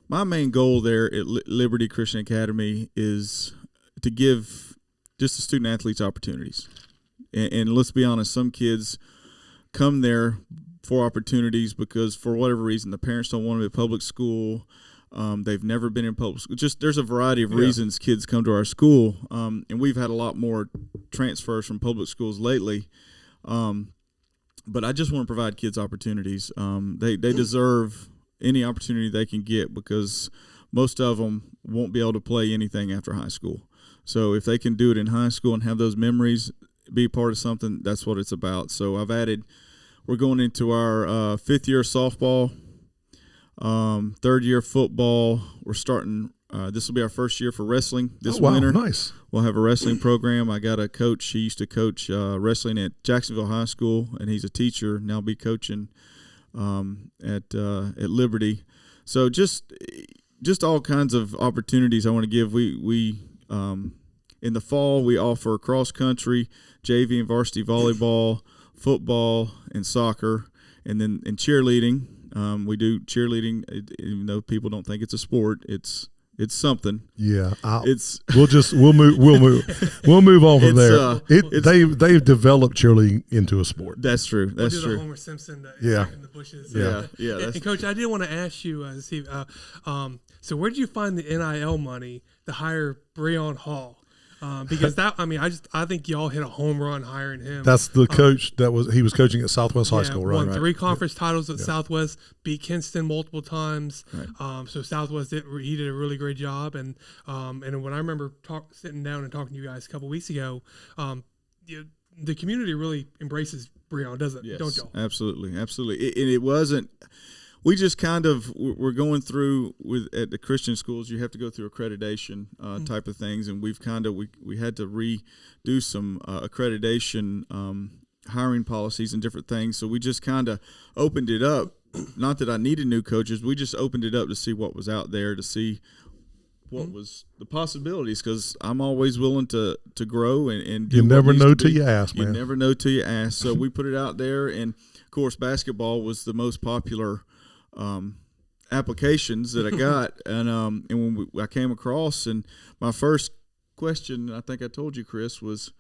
My main goal there at Liberty Christian Academy is to give just the student athletes opportunities. And let's be honest, some kids come there for opportunities because for whatever reason the parents don't want them at public school. They've never been in public school. Just there's a variety of reasons kids come to our school, and we've had a lot more transfers from public schools lately. But I just want to provide kids opportunities. They deserve any opportunity they can get because most of them won't be able to play anything after high school. So if they can do it in high school and have those memories, be part of something, that's what it's about. So we're going into our 5th year of softball, 3rd year of football. We're starting, this will be our 1st year for wrestling this winter. Nice. We'll have a wrestling program. I got a coach. He used to coach wrestling at Jacksonville High School, and he's a teacher. Now I'll be coaching at Liberty. So just all kinds of opportunities I want to give. We in the fall, we offer cross country, JV and varsity volleyball, football, and soccer, and then in cheerleading. We do cheerleading, even though people don't think it's a sport. It's something. Yeah, we'll move on from there. They've developed cheerleading into a sport. That's true. That's true. The Homer Simpson. In the bushes. Yeah. And Coach, I did want to ask you, Steve. So where did you find the NIL money to hire Breon Hall? Because I think y'all hit a home run hiring him. That's the coach he was coaching at Southwest High School, right? Won 3 conference titles at Southwest, beat Kinston multiple times. Right. So Southwest did a really great job. And when I remember sitting down and talking to you guys a couple weeks ago, the community really embraces Breon, doesn't it? Yes, don't y'all? Absolutely. It wasn't. We just we're going through at the Christian schools. You have to go through accreditation type of things, and we had to redo some accreditation hiring policies and different things. So we just kind of opened it up. Not that I needed new coaches. We just opened it up to see what was out there, to see what was the possibilities. Because I'm always willing to grow and do. You never know till you ask, man. You never know till you ask. So we put it out there, and of course, basketball was the most popular applications that I got, and when I came across, and my first question, I think I told you, Chris, was,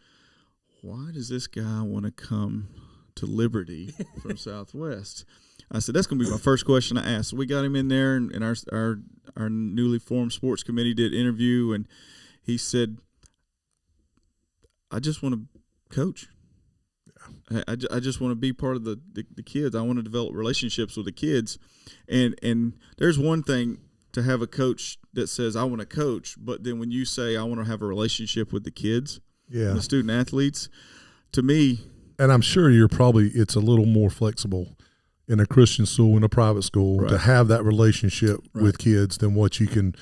why does this guy want to come to Liberty from Southwest? I said, that's going to be my first question I asked. So we got him in there, and our newly formed sports committee did interview, and he said, I just want to coach. I just want to be part of the kids. I want to develop relationships with the kids. And there's one thing to have a coach that says, I want to coach, but then when you say, I want to have a relationship with the kids, the student athletes, to me. And I'm sure it's a little more flexible in a Christian school, in a private school, to have that relationship with kids than what you can,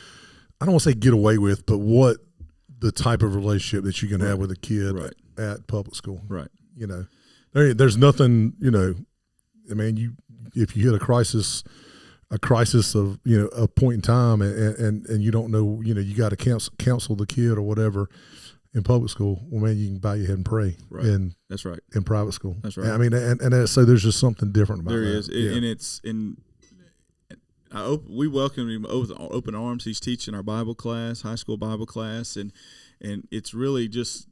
I don't want to say get away with, but what the type of relationship that you can have with a kid at public school. Right. You know, there's nothing, you know, I mean, if you hit a crisis of, you know, a point in time and you don't know, you know, you got to counsel the kid or whatever in public school, well, man, you can bow your head and pray. Right. That's right. In private school. That's right. I mean, and so there's just something different about there that. There is. And it's we welcome him with open arms. He's teaching our Bible class, high school Bible class, and it's really just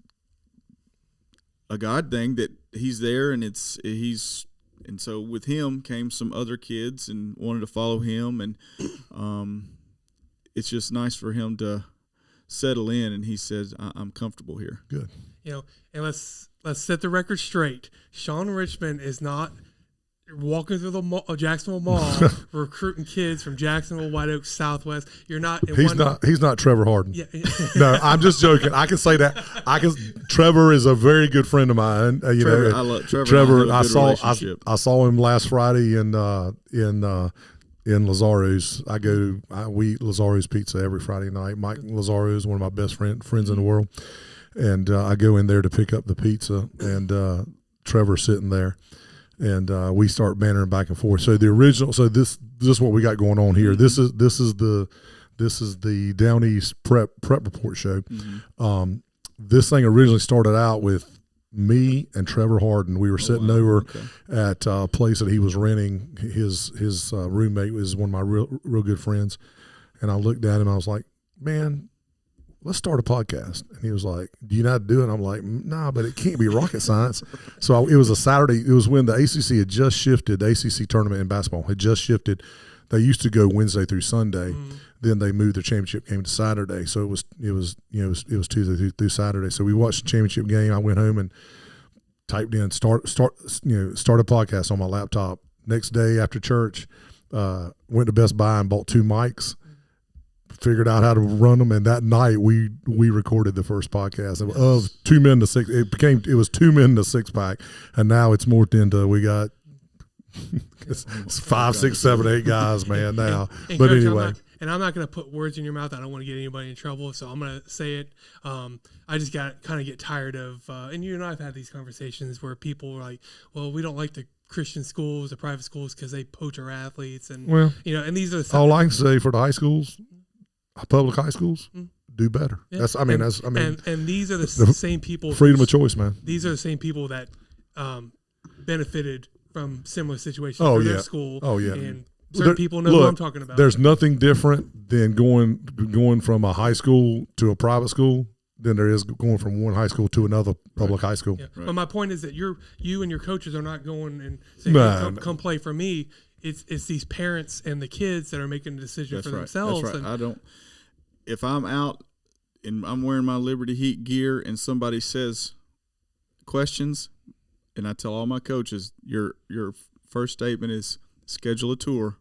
a God thing that he's there, and and so with him came some other kids and wanted to follow him, and it's just nice for him to settle in, and he says, I'm comfortable here. Good. You know, and let's set the record straight. Shawn Richmond is not walking through the Jacksonville Mall recruiting kids from Jacksonville, White Oak, Southwest. You're not. He's not Trevor Harden. Yeah. No, I'm just joking. I can say that. Trevor is a very good friend of mine. I love Trevor. Trevor, I saw him last Friday in Lazzaro's. We eat Lazzaro's pizza every Friday night. Mike Lazaro is one of my best friends in the world, and I go in there to pick up the pizza, and Trevor's sitting there. And we start bantering back and forth. So this is what we got going on here. This is the Down East prep report show. Mm-hmm. This thing originally started out with me and Trevor Harden. We were sitting over at a place that he was renting. His roommate was one of my real good friends, and I looked at him and I was like, man, let's start a podcast. And he was like, do you know how to do it? And I'm like, nah, but it can't be rocket science. So it was a Saturday. It was when the ACC had just shifted. The ACC tournament in basketball had just shifted. They used to go Wednesday through Sunday. Then they moved the championship game to Saturday. So it was Tuesday through Saturday. So we watched the championship game. I went home and typed in start a podcast on my laptop. Next day after church, went to Best Buy and bought 2 mics. Figured out how to run them, and that night we recorded the first podcast of 2 men to 6. It was 2 men to 6-pack, and now it's morphed into we got it's 5, 6, 7, 8 guys, man. Now, and but Coach, anyway, I'm not going to put words in your mouth. I don't want to get anybody in trouble, so I'm going to say it. I just get tired of, and you and I have had these conversations where people are like, "Well, we don't like the Christian schools, the private schools, because they poach our athletes," and and these are all I can say for the high schools. Public high schools do better. Yeah. And these are the same people. Freedom of choice, man. These are the same people that benefited from similar situations for their school. Oh yeah. And certain people know what I'm talking about. There's nothing different than going from a high school to a private school than there is going from one high school to another public high school. Yeah. Right. But my point is that you and your coaches are not going and saying, come play for me. It's these parents and the kids that are making the decision for themselves. That's right. If I'm out and I'm wearing my Liberty Heat gear and somebody says questions, and I tell all my coaches, your first statement is schedule a tour,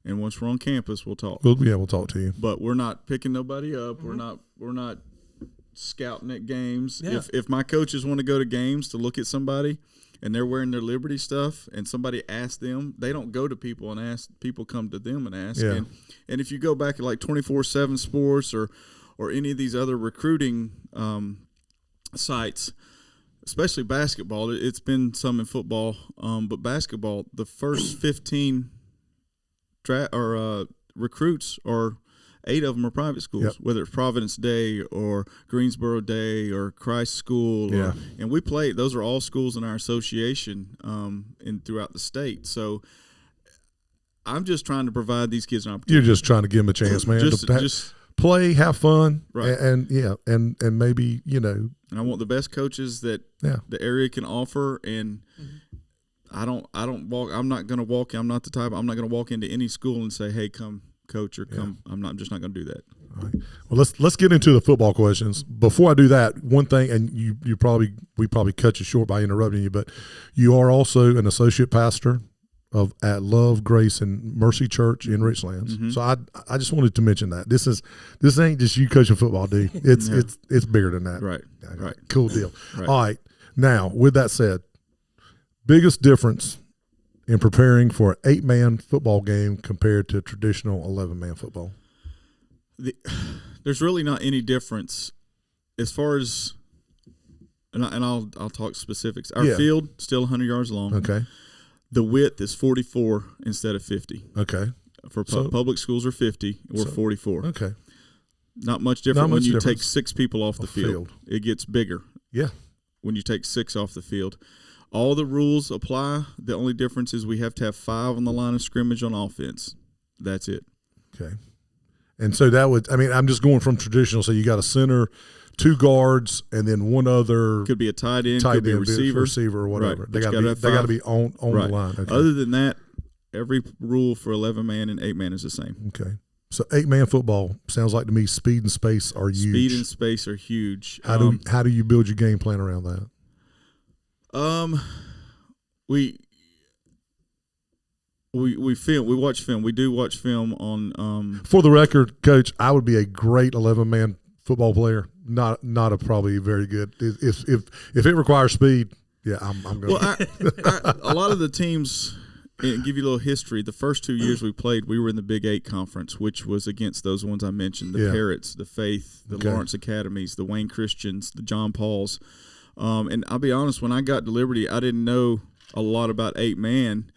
and once we're on campus, we'll talk. We'll talk to you. But we're not picking nobody up. Mm-hmm. We're not scouting at games. Yeah. If my coaches want to go to games to look at somebody and they're wearing their Liberty stuff and somebody asks them, they don't go to people and ask. People come to them and ask. Yeah. And if you go back to like 24/7 Sports or any of these other recruiting sites, especially basketball, it's been some in football, but basketball, the first 15 recruits are 8 of them are private schools, whether it's Providence Day or Greensboro Day or Christ School. And we play, those are all schools in our association and throughout the state. So I'm just trying to provide these kids an opportunity. You're just trying to give them a chance, man. Just play, have fun, right? And maybe, And I want the best coaches that the area can offer. And I'm not going to walk into any school and say, hey, come coach or come. I'm just not going to do that. Right. Well, let's get into the football questions. Before I do that, one thing, and we probably cut you short by interrupting you, but you are also an associate pastor at Love, Grace, and Mercy Church in Richlands. Mm-hmm. So I just wanted to mention that this ain't just you coaching football, D. It's it's bigger than that. Right. Okay. Right. Cool deal. Right. All right. Now, with that said, biggest difference in preparing for an 8-man football game compared to traditional 11-man football? There's really not any difference as far as, and I'll talk specifics. Our field still 100 yards long. Okay. The width is 44 instead of 50. Okay. For public schools are 50. We're 44. Okay. Not much different when you take 6 people off the field. It gets bigger. Yeah. When you take 6 off the field. All the rules apply. The only difference is we have to have 5 on the line of scrimmage on offense. That's it. Okay. And so that would, I mean, I'm just going from traditional. So you got a center, 2 guards, and then one other. Could be a tight end, could be a receiver or whatever. Right. They got to be on right. the line. Okay. Other than that, every rule for 11-man and 8-man is the same. Okay. So 8-man football sounds like to me speed and space are huge. Speed and space are huge. How do you build your game plan around that? We film. We watch film. We do watch film on. For the record, Coach, I would be a great 11-man football player. Not a probably very good. If it requires speed, yeah, I'm going. Well, a lot of the teams. And give you a little history. The first 2 years we played, we were in the Big 8 conference, which was against those ones I mentioned: the Parrots, the Faith, the Lawrence Academies, the Wayne Christians, the John Pauls. And I'll be honest, when I got to Liberty, I didn't know a lot about 8-man.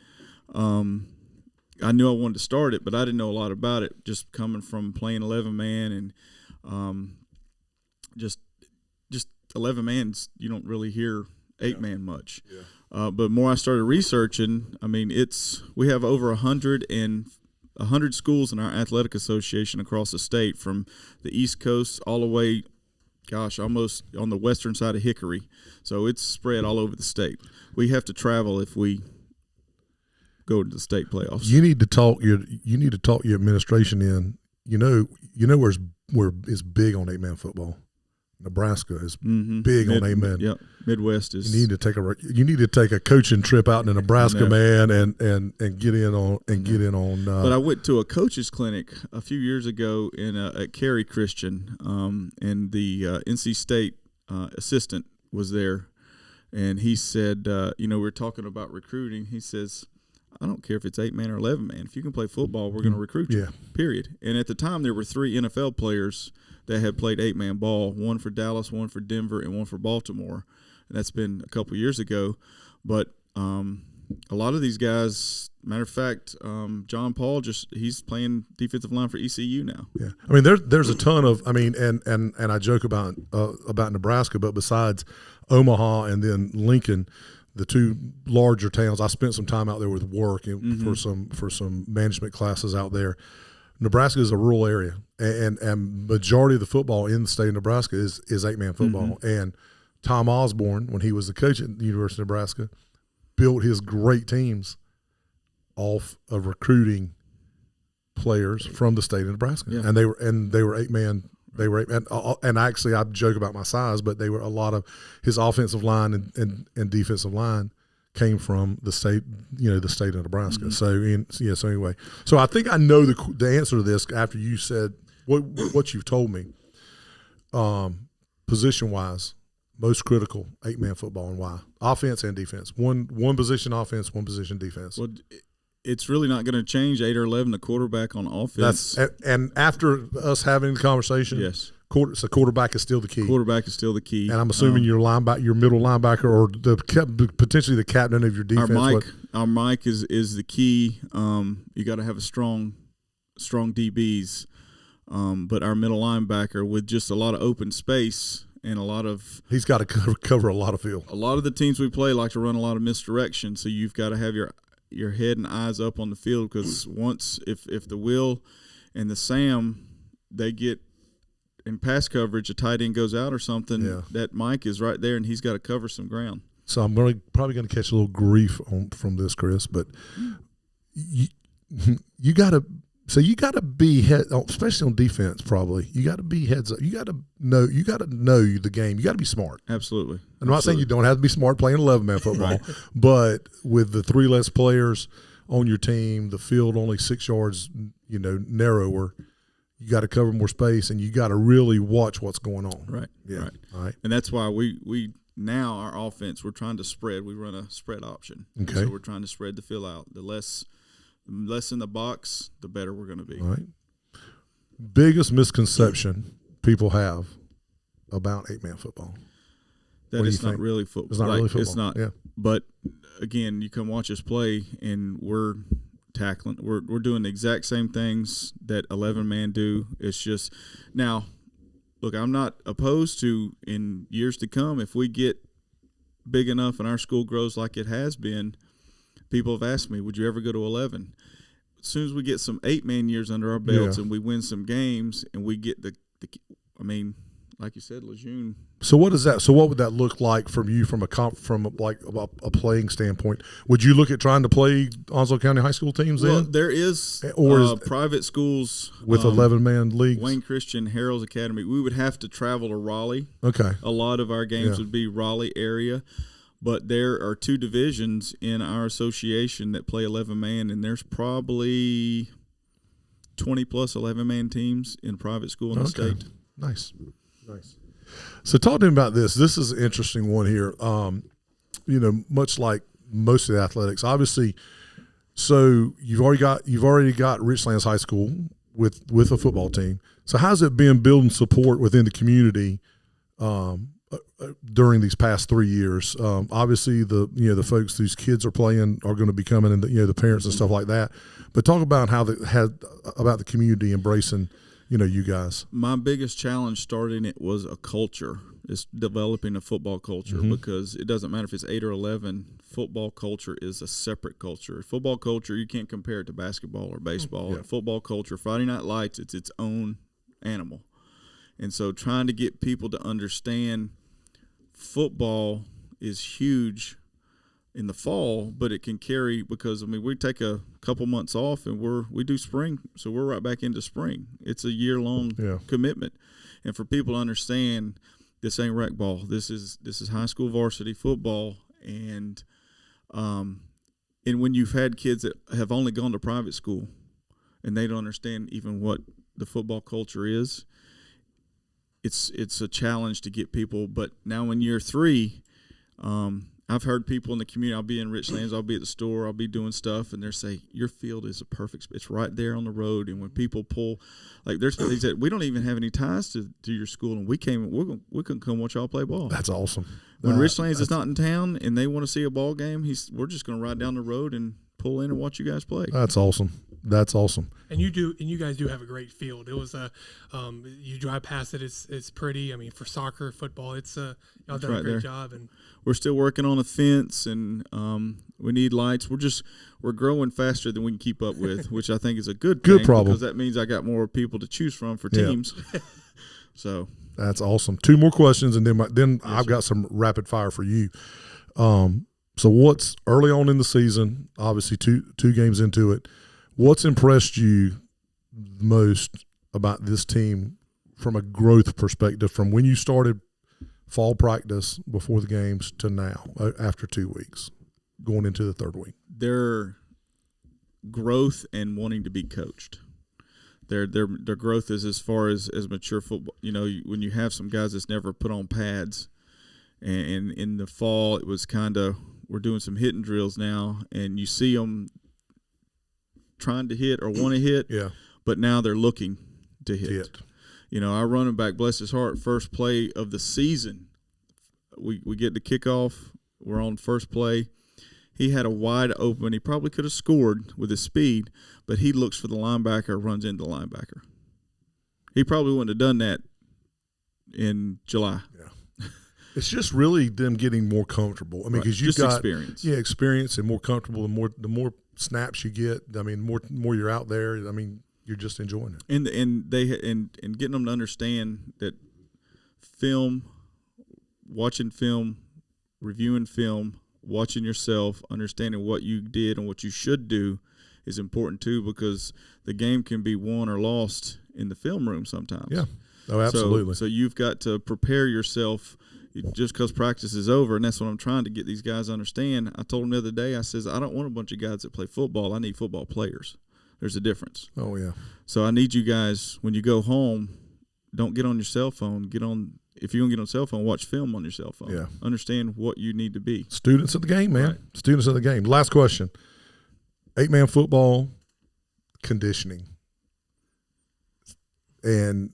I knew I wanted to start it, but I didn't know a lot about it. Just coming from playing 11-man and just 11-man, you don't really hear 8-man much. Yeah. But more I started researching, I mean, we have over 100 schools in our athletic association across the state, from the East Coast all the way, almost on the western side of Hickory. So it's spread all over the state. We have to travel if we go to the state playoffs. You need to talk your administration in. You know where it's big on 8-man football. Nebraska is big on 8-man. Yep. Midwest is. You need to take a coaching trip out to Nebraska, man, and get in on. But I went to a coaches clinic a few years ago at Cary Christian, and the NC State assistant was there, and he said, we were talking about recruiting. He says, I don't care if it's 8-man or 11-man. If you can play football, we're going to recruit you. Period. And at the time, there were 3 NFL players that had played 8-man ball, one for Dallas, one for Denver, and one for Baltimore. And that's been a couple years ago. But a lot of these guys, matter of fact, John Paul, he's playing defensive line for ECU now. Yeah, I mean there's a ton of, I mean, and I joke about Nebraska, but besides Omaha and then Lincoln, the 2 larger towns, I spent some time out there with work and for some management classes out there. Nebraska is a rural area, and majority of the football in the state of Nebraska is 8-man football. And Tom Osborne, when he was the coach at the University of Nebraska, built his great teams off of recruiting players from the state of Nebraska, and they were 8-man. They were, and actually, I joke about my size, but they were a lot of his offensive line and defensive line came from the state, the state of Nebraska. So anyway, so I think I know the answer to this after you said what you've told me. Position wise, most critical 8-man football and why? Offense and defense. One position offense, one position defense. Well, it's really not going to change 8 or 11. The quarterback on offense. And after us having the conversation, yes. So quarterback is still the key. Quarterback is still the key. And I'm assuming your middle linebacker, or potentially the captain of your defense. Our Mike is the key. You got to have a strong DBs, but our middle linebacker with just a lot of open space and a lot of. He's got to cover a lot of field. A lot of the teams we play like to run a lot of misdirection, so you've got to have your head and eyes up on the field, because once if the Will and the Sam they get in pass coverage, a tight end goes out or something, that Mike is right there and he's got to cover some ground. So I'm probably going to catch a little grief from this, Chris, but you got to So you got to be especially on defense. Probably you got to be heads up. You got to know. You got to know the game. You got to be smart. Absolutely. I'm not saying you don't have to be smart playing 11-man football, but with the 3 less players on your team, the field only 6 yards, narrower. You got to cover more space, and you got to really watch what's going on. Right. Yeah. Right. All right. And that's why we now our offense, we're trying to spread. We run a spread option. Okay. So we're trying to spread the field out. The less in the box, the better we're going to be. All right. Biggest misconception people have about 8-man football. That it's not really football. It's not really football. It's not. Yeah. But again, you come watch us play, and we're tackling. We're doing the exact same things that 11-man do. It's just now. Look, I'm not opposed to in years to come if we get big enough and our school grows like it has been. People have asked me, "Would you ever go to 11?" As soon as we get some 8-man years under our belts and we win some games and we get like you said, Lejeune. So what is that? So what would that look like from you from a playing standpoint? Would you look at trying to play Onslow County high school teams Well, then? there is private schools with 11-man leagues. Wayne Christian, Harold's Academy. We would have to travel to Raleigh. Okay. A lot of our games would be Raleigh area. But there are 2 divisions in our association that play 11-man, and there's probably 20-plus 11-man teams in private school in the state. Nice. So talk to me about this. This is an interesting one here. Much like most of the athletics, obviously. So you've already got Richlands High School with a football team. So how's it been building support within the community during these past 3 years? Obviously, the folks whose kids are playing are going to be coming, and the parents and stuff like that. But talk about about the community embracing. You guys. My biggest challenge starting it was a culture. It's developing a football culture because it doesn't matter if it's 8 or 11. Football culture is a separate culture. Football culture, you can't compare it to basketball or baseball. Yeah. Football culture, Friday Night Lights, it's its own animal. And so trying to get people to understand football is huge in the fall, but it can carry because we take a couple months off and we do spring, so we're right back into spring. It's a year-long commitment, and for people to understand, this ain't rec ball. This is high school varsity football, and when you've had kids that have only gone to private school and they don't understand even what the football culture is, it's a challenge to get people. But now in year 3. I've heard people in the community, I'll be in Richlands, I'll be at the store, I'll be doing stuff, and they're saying, your field is a perfect, it's right there on the road. And when people pull, they said, we don't even have any ties to your school, and we couldn't come watch y'all play ball. That's awesome. When Richlands is not in town and they want to see a ball game, we're just going to ride down the road and pull in and watch you guys play. That's awesome. And you guys do have a great field. It was you drive past it, it's pretty. For soccer, football, it's y'all done a great job. And we're still working on a fence, and we need lights. We're growing faster than we can keep up with, which I think is a good problem, because that means I got more people to choose from for teams. So that's awesome. 2 more questions, and then I've got some rapid fire for you. So what's early on in the season? Obviously, two games into it. What's impressed you most about this team from a growth perspective, from when you started fall practice before the games to now, after 2 weeks, going into the 3rd week? Their growth and wanting to be coached. Their growth is as far as mature football. When you have some guys that's never put on pads, and in the fall it was kind of, we're doing some hitting drills now, and you see them trying to hit or want to hit, but now they're looking to hit. Our running back, bless his heart, first play of the season, we get the kickoff, we're on first play. He had a wide open, he probably could have scored with his speed, but he looks for the linebacker, runs into the linebacker. He probably wouldn't have done that in July. Yeah. It's just really them getting more comfortable. Because you've got experience. Yeah, experience and more comfortable. The more snaps you get, more you're out there. You're just enjoying it. And getting them to understand that watching film, reviewing film, watching yourself, understanding what you did and what you should do, is important too, because the game can be won or lost in the film room sometimes. Yeah. Oh, absolutely. So you've got to prepare yourself just because practice is over, and that's what I'm trying to get these guys to understand. I told them the other day, I says, I don't want a bunch of guys that play football. I need football players. There's a difference. Oh, yeah. So I need you guys, when you go home, don't get on your cell phone. If you're going to get on cell phone, watch film on your cell phone. Yeah. Understand what you need to be. Students of the game, man. Right. Students of the game. Last question. 8-man football conditioning. And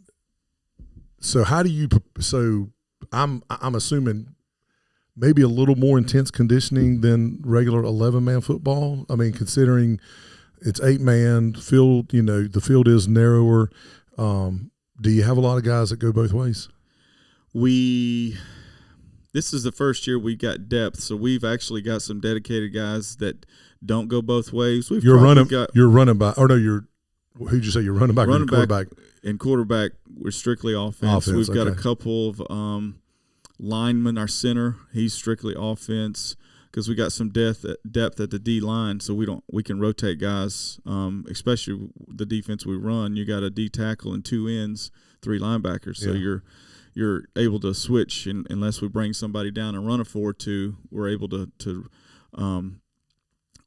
so how do you – so I'm assuming maybe a little more intense conditioning than regular 11-man football. I mean, considering it's 8-man field, the field is narrower. Do you have a lot of guys that go both ways? This is the first year we got depth, so we've actually got some dedicated guys that don't go both ways. You're running back. Who'd you say you're running back? Running back quarterback. And quarterback, we're strictly offense. We've got a couple of linemen. Our center, he's strictly offense, because we got some depth at the D line, so we can rotate guys, especially the defense we run. You got a D tackle and 2 ends, 3 linebackers, so you're able to switch, unless we bring somebody down and run a 4-2. We're able to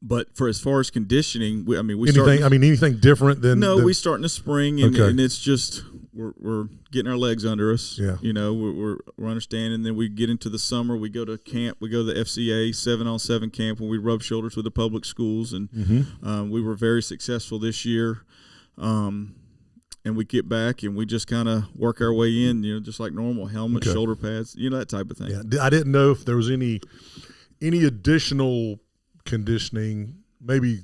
but for as far as conditioning, anything different than we start in the spring, and it's just we're getting our legs under us. Yeah, we're understanding. Then we get into the summer. We go to camp. We go to the FCA 7-on-7 camp, where we rub shoulders with the public schools, and we were very successful this year. And we get back and we just kind of work our way in, just like normal, helmet, shoulder pads, that type of thing. Yeah, I didn't know if there was any additional conditioning. Maybe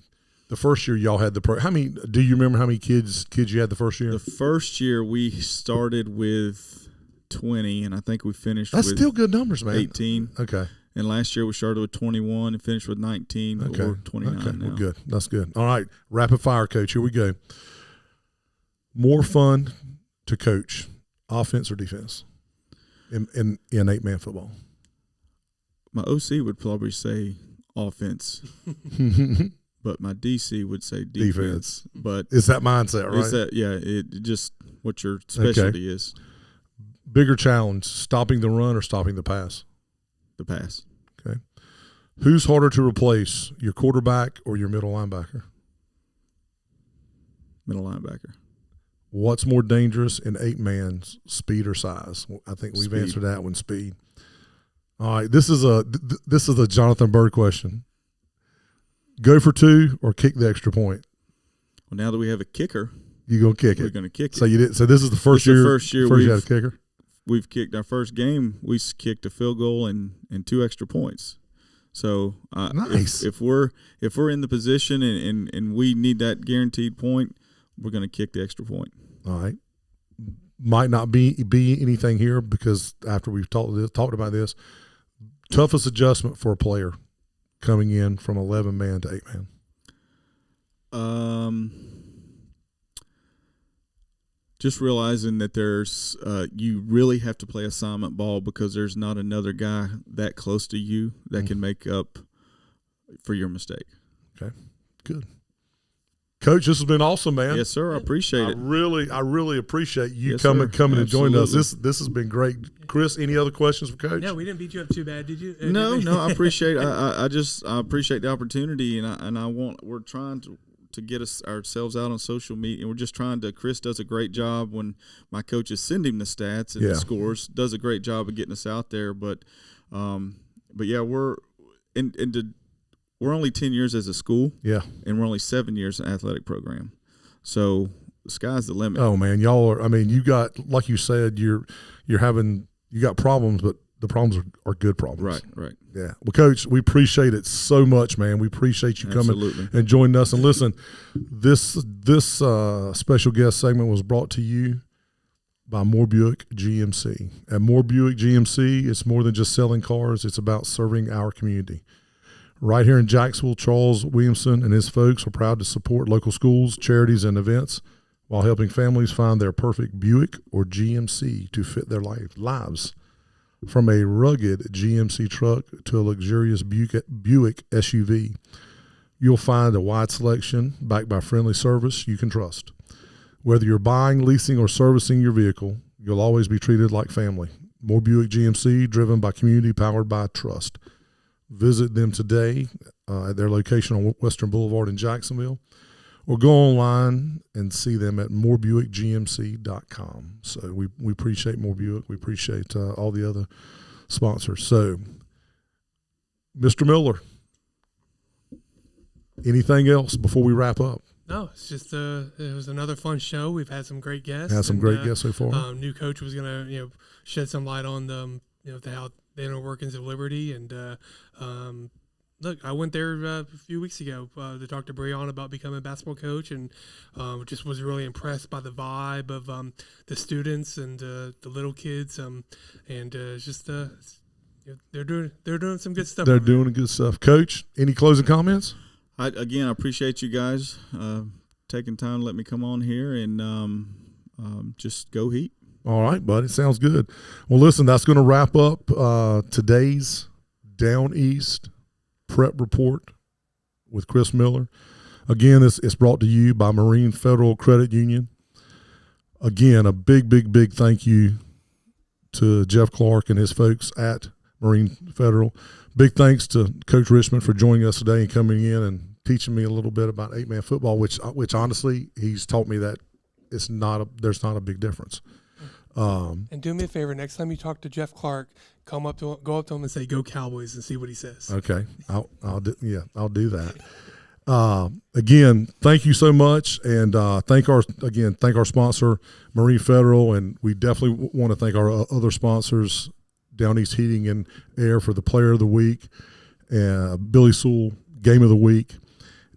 the first year y'all had do you remember how many kids you had the first year? The first year we started with 20, and I think we finished That's with still good numbers, man. 18. Okay. And last year we started with 21 and finished with 19 or 29 now. Well, good. That's good. All right, rapid fire, Coach. Here we go. More fun to coach, offense or defense, in 8-man football? My OC would probably say offense, but my DC would say defense. But it's that mindset, right? It's that, it just what your specialty is. Bigger challenge: stopping the run or stopping the pass? The pass. Okay. Who's harder to replace, your quarterback or your middle linebacker? Middle linebacker. What's more dangerous in 8-man's, speed or size? I think we've answered that one. Speed. All right, this is a Jonathan Bird question. Go for 2 or kick the extra point? Well, now that we have a kicker, you're gonna kick it. We're gonna kick it. So you did. So this is the first year. You had a kicker. We've kicked our first game. We kicked a field goal and 2 extra points. So nice. If we're in the position and we need that guaranteed point, we're going to kick the extra point. All right. Might not be anything here, because after we've talked about this, toughest adjustment for a player coming in from 11-man to 8-man. Just realizing that there's you really have to play assignment ball, because there's not another guy that close to you that can make up for your mistake. Okay, good. Coach, this has been awesome, man. Yes, sir. I appreciate it. I really appreciate you coming and joining us. This has been great. Chris, any other questions for Coach? No, we didn't beat you up too bad, did you? No, I appreciate. I appreciate the opportunity, we're trying to get ourselves out on social media, and we're just trying to. Chris does a great job when my coaches send him the stats and the scores. Does a great job of getting us out there, but yeah, we're only 10 years as a school, and we're only 7 years in athletic program, so the sky's the limit. Oh man, y'all are. I mean, you got, like you said, you got problems, but the problems are good problems. Right. Yeah. Well, Coach, we appreciate it so much, man. We appreciate you coming and joining us. And listen, this special guest segment was brought to you by Moore Buick GMC. At Moore Buick GMC, it's more than just selling cars. It's about serving our community. Right here in Jacksonville, Charles Williamson and his folks are proud to support local schools, charities, and events while helping families find their perfect Buick or GMC to fit their lives. From a rugged GMC truck to a luxurious Buick SUV, You'll find a wide selection backed by friendly service you can trust. Whether you're buying, leasing, or servicing your vehicle, you'll always be treated like family. Moore Buick GMC, driven by community, powered by trust. Visit them today at their location on Western Boulevard in Jacksonville, or go online and see them at morebuickgmc.com. So we appreciate Moore Buick. We appreciate all the other sponsors. So, Mr. Miller, anything else before we wrap up? No, it's just it was another fun show. We've had some great guests. Had some great guests so far. New coach was going to shed some light on the inner workings of Liberty, and look, I went there a few weeks ago to talk to Breon about becoming a basketball coach, and just was really impressed by the vibe of the students and the little kids, and it's just they're doing some good stuff. They're doing good stuff. Coach, any closing comments? I appreciate you guys taking time to let me come on here, and just go Heat. All right, buddy. Sounds good. Well, listen, that's going to wrap up today's Down East Prep Report with Chris Miller. Again, it's brought to you by Marine Federal Credit Union. Again, a big, big, big thank you to Jeff Clark and his folks at Marine Federal. Big thanks to Coach Richmond for joining us today and coming in and teaching me a little bit about 8-man football, which honestly, he's taught me that there's not a big difference. And do me a favor, next time you talk to Jeff Clark, go up to him and say "Go Cowboys" and see what he says. Okay, I'll do that. Again, thank you so much, and thank our sponsor, Marine Federal, and we definitely want to thank our other sponsors, Down East Heating and Air, for the Player of the Week, Billy Sewell Game of the Week,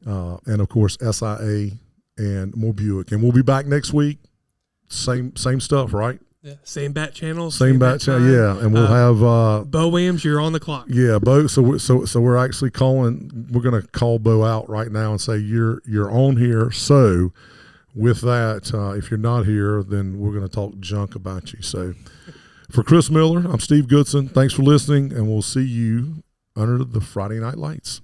and of course SIA and Moore Buick. And we'll be back next week. Same stuff, right? Yeah, same bat channel. Same bat channel, yeah. And we'll have Bo Williams. You're on the clock. Yeah, Bo. So we're actually calling. We're going to call Bo out right now and say you're on here. So with that, if you're not here, then we're going to talk junk about you. So for Chris Miller, I'm Steve Goodson. Thanks for listening, and we'll see you under the Friday Night Lights.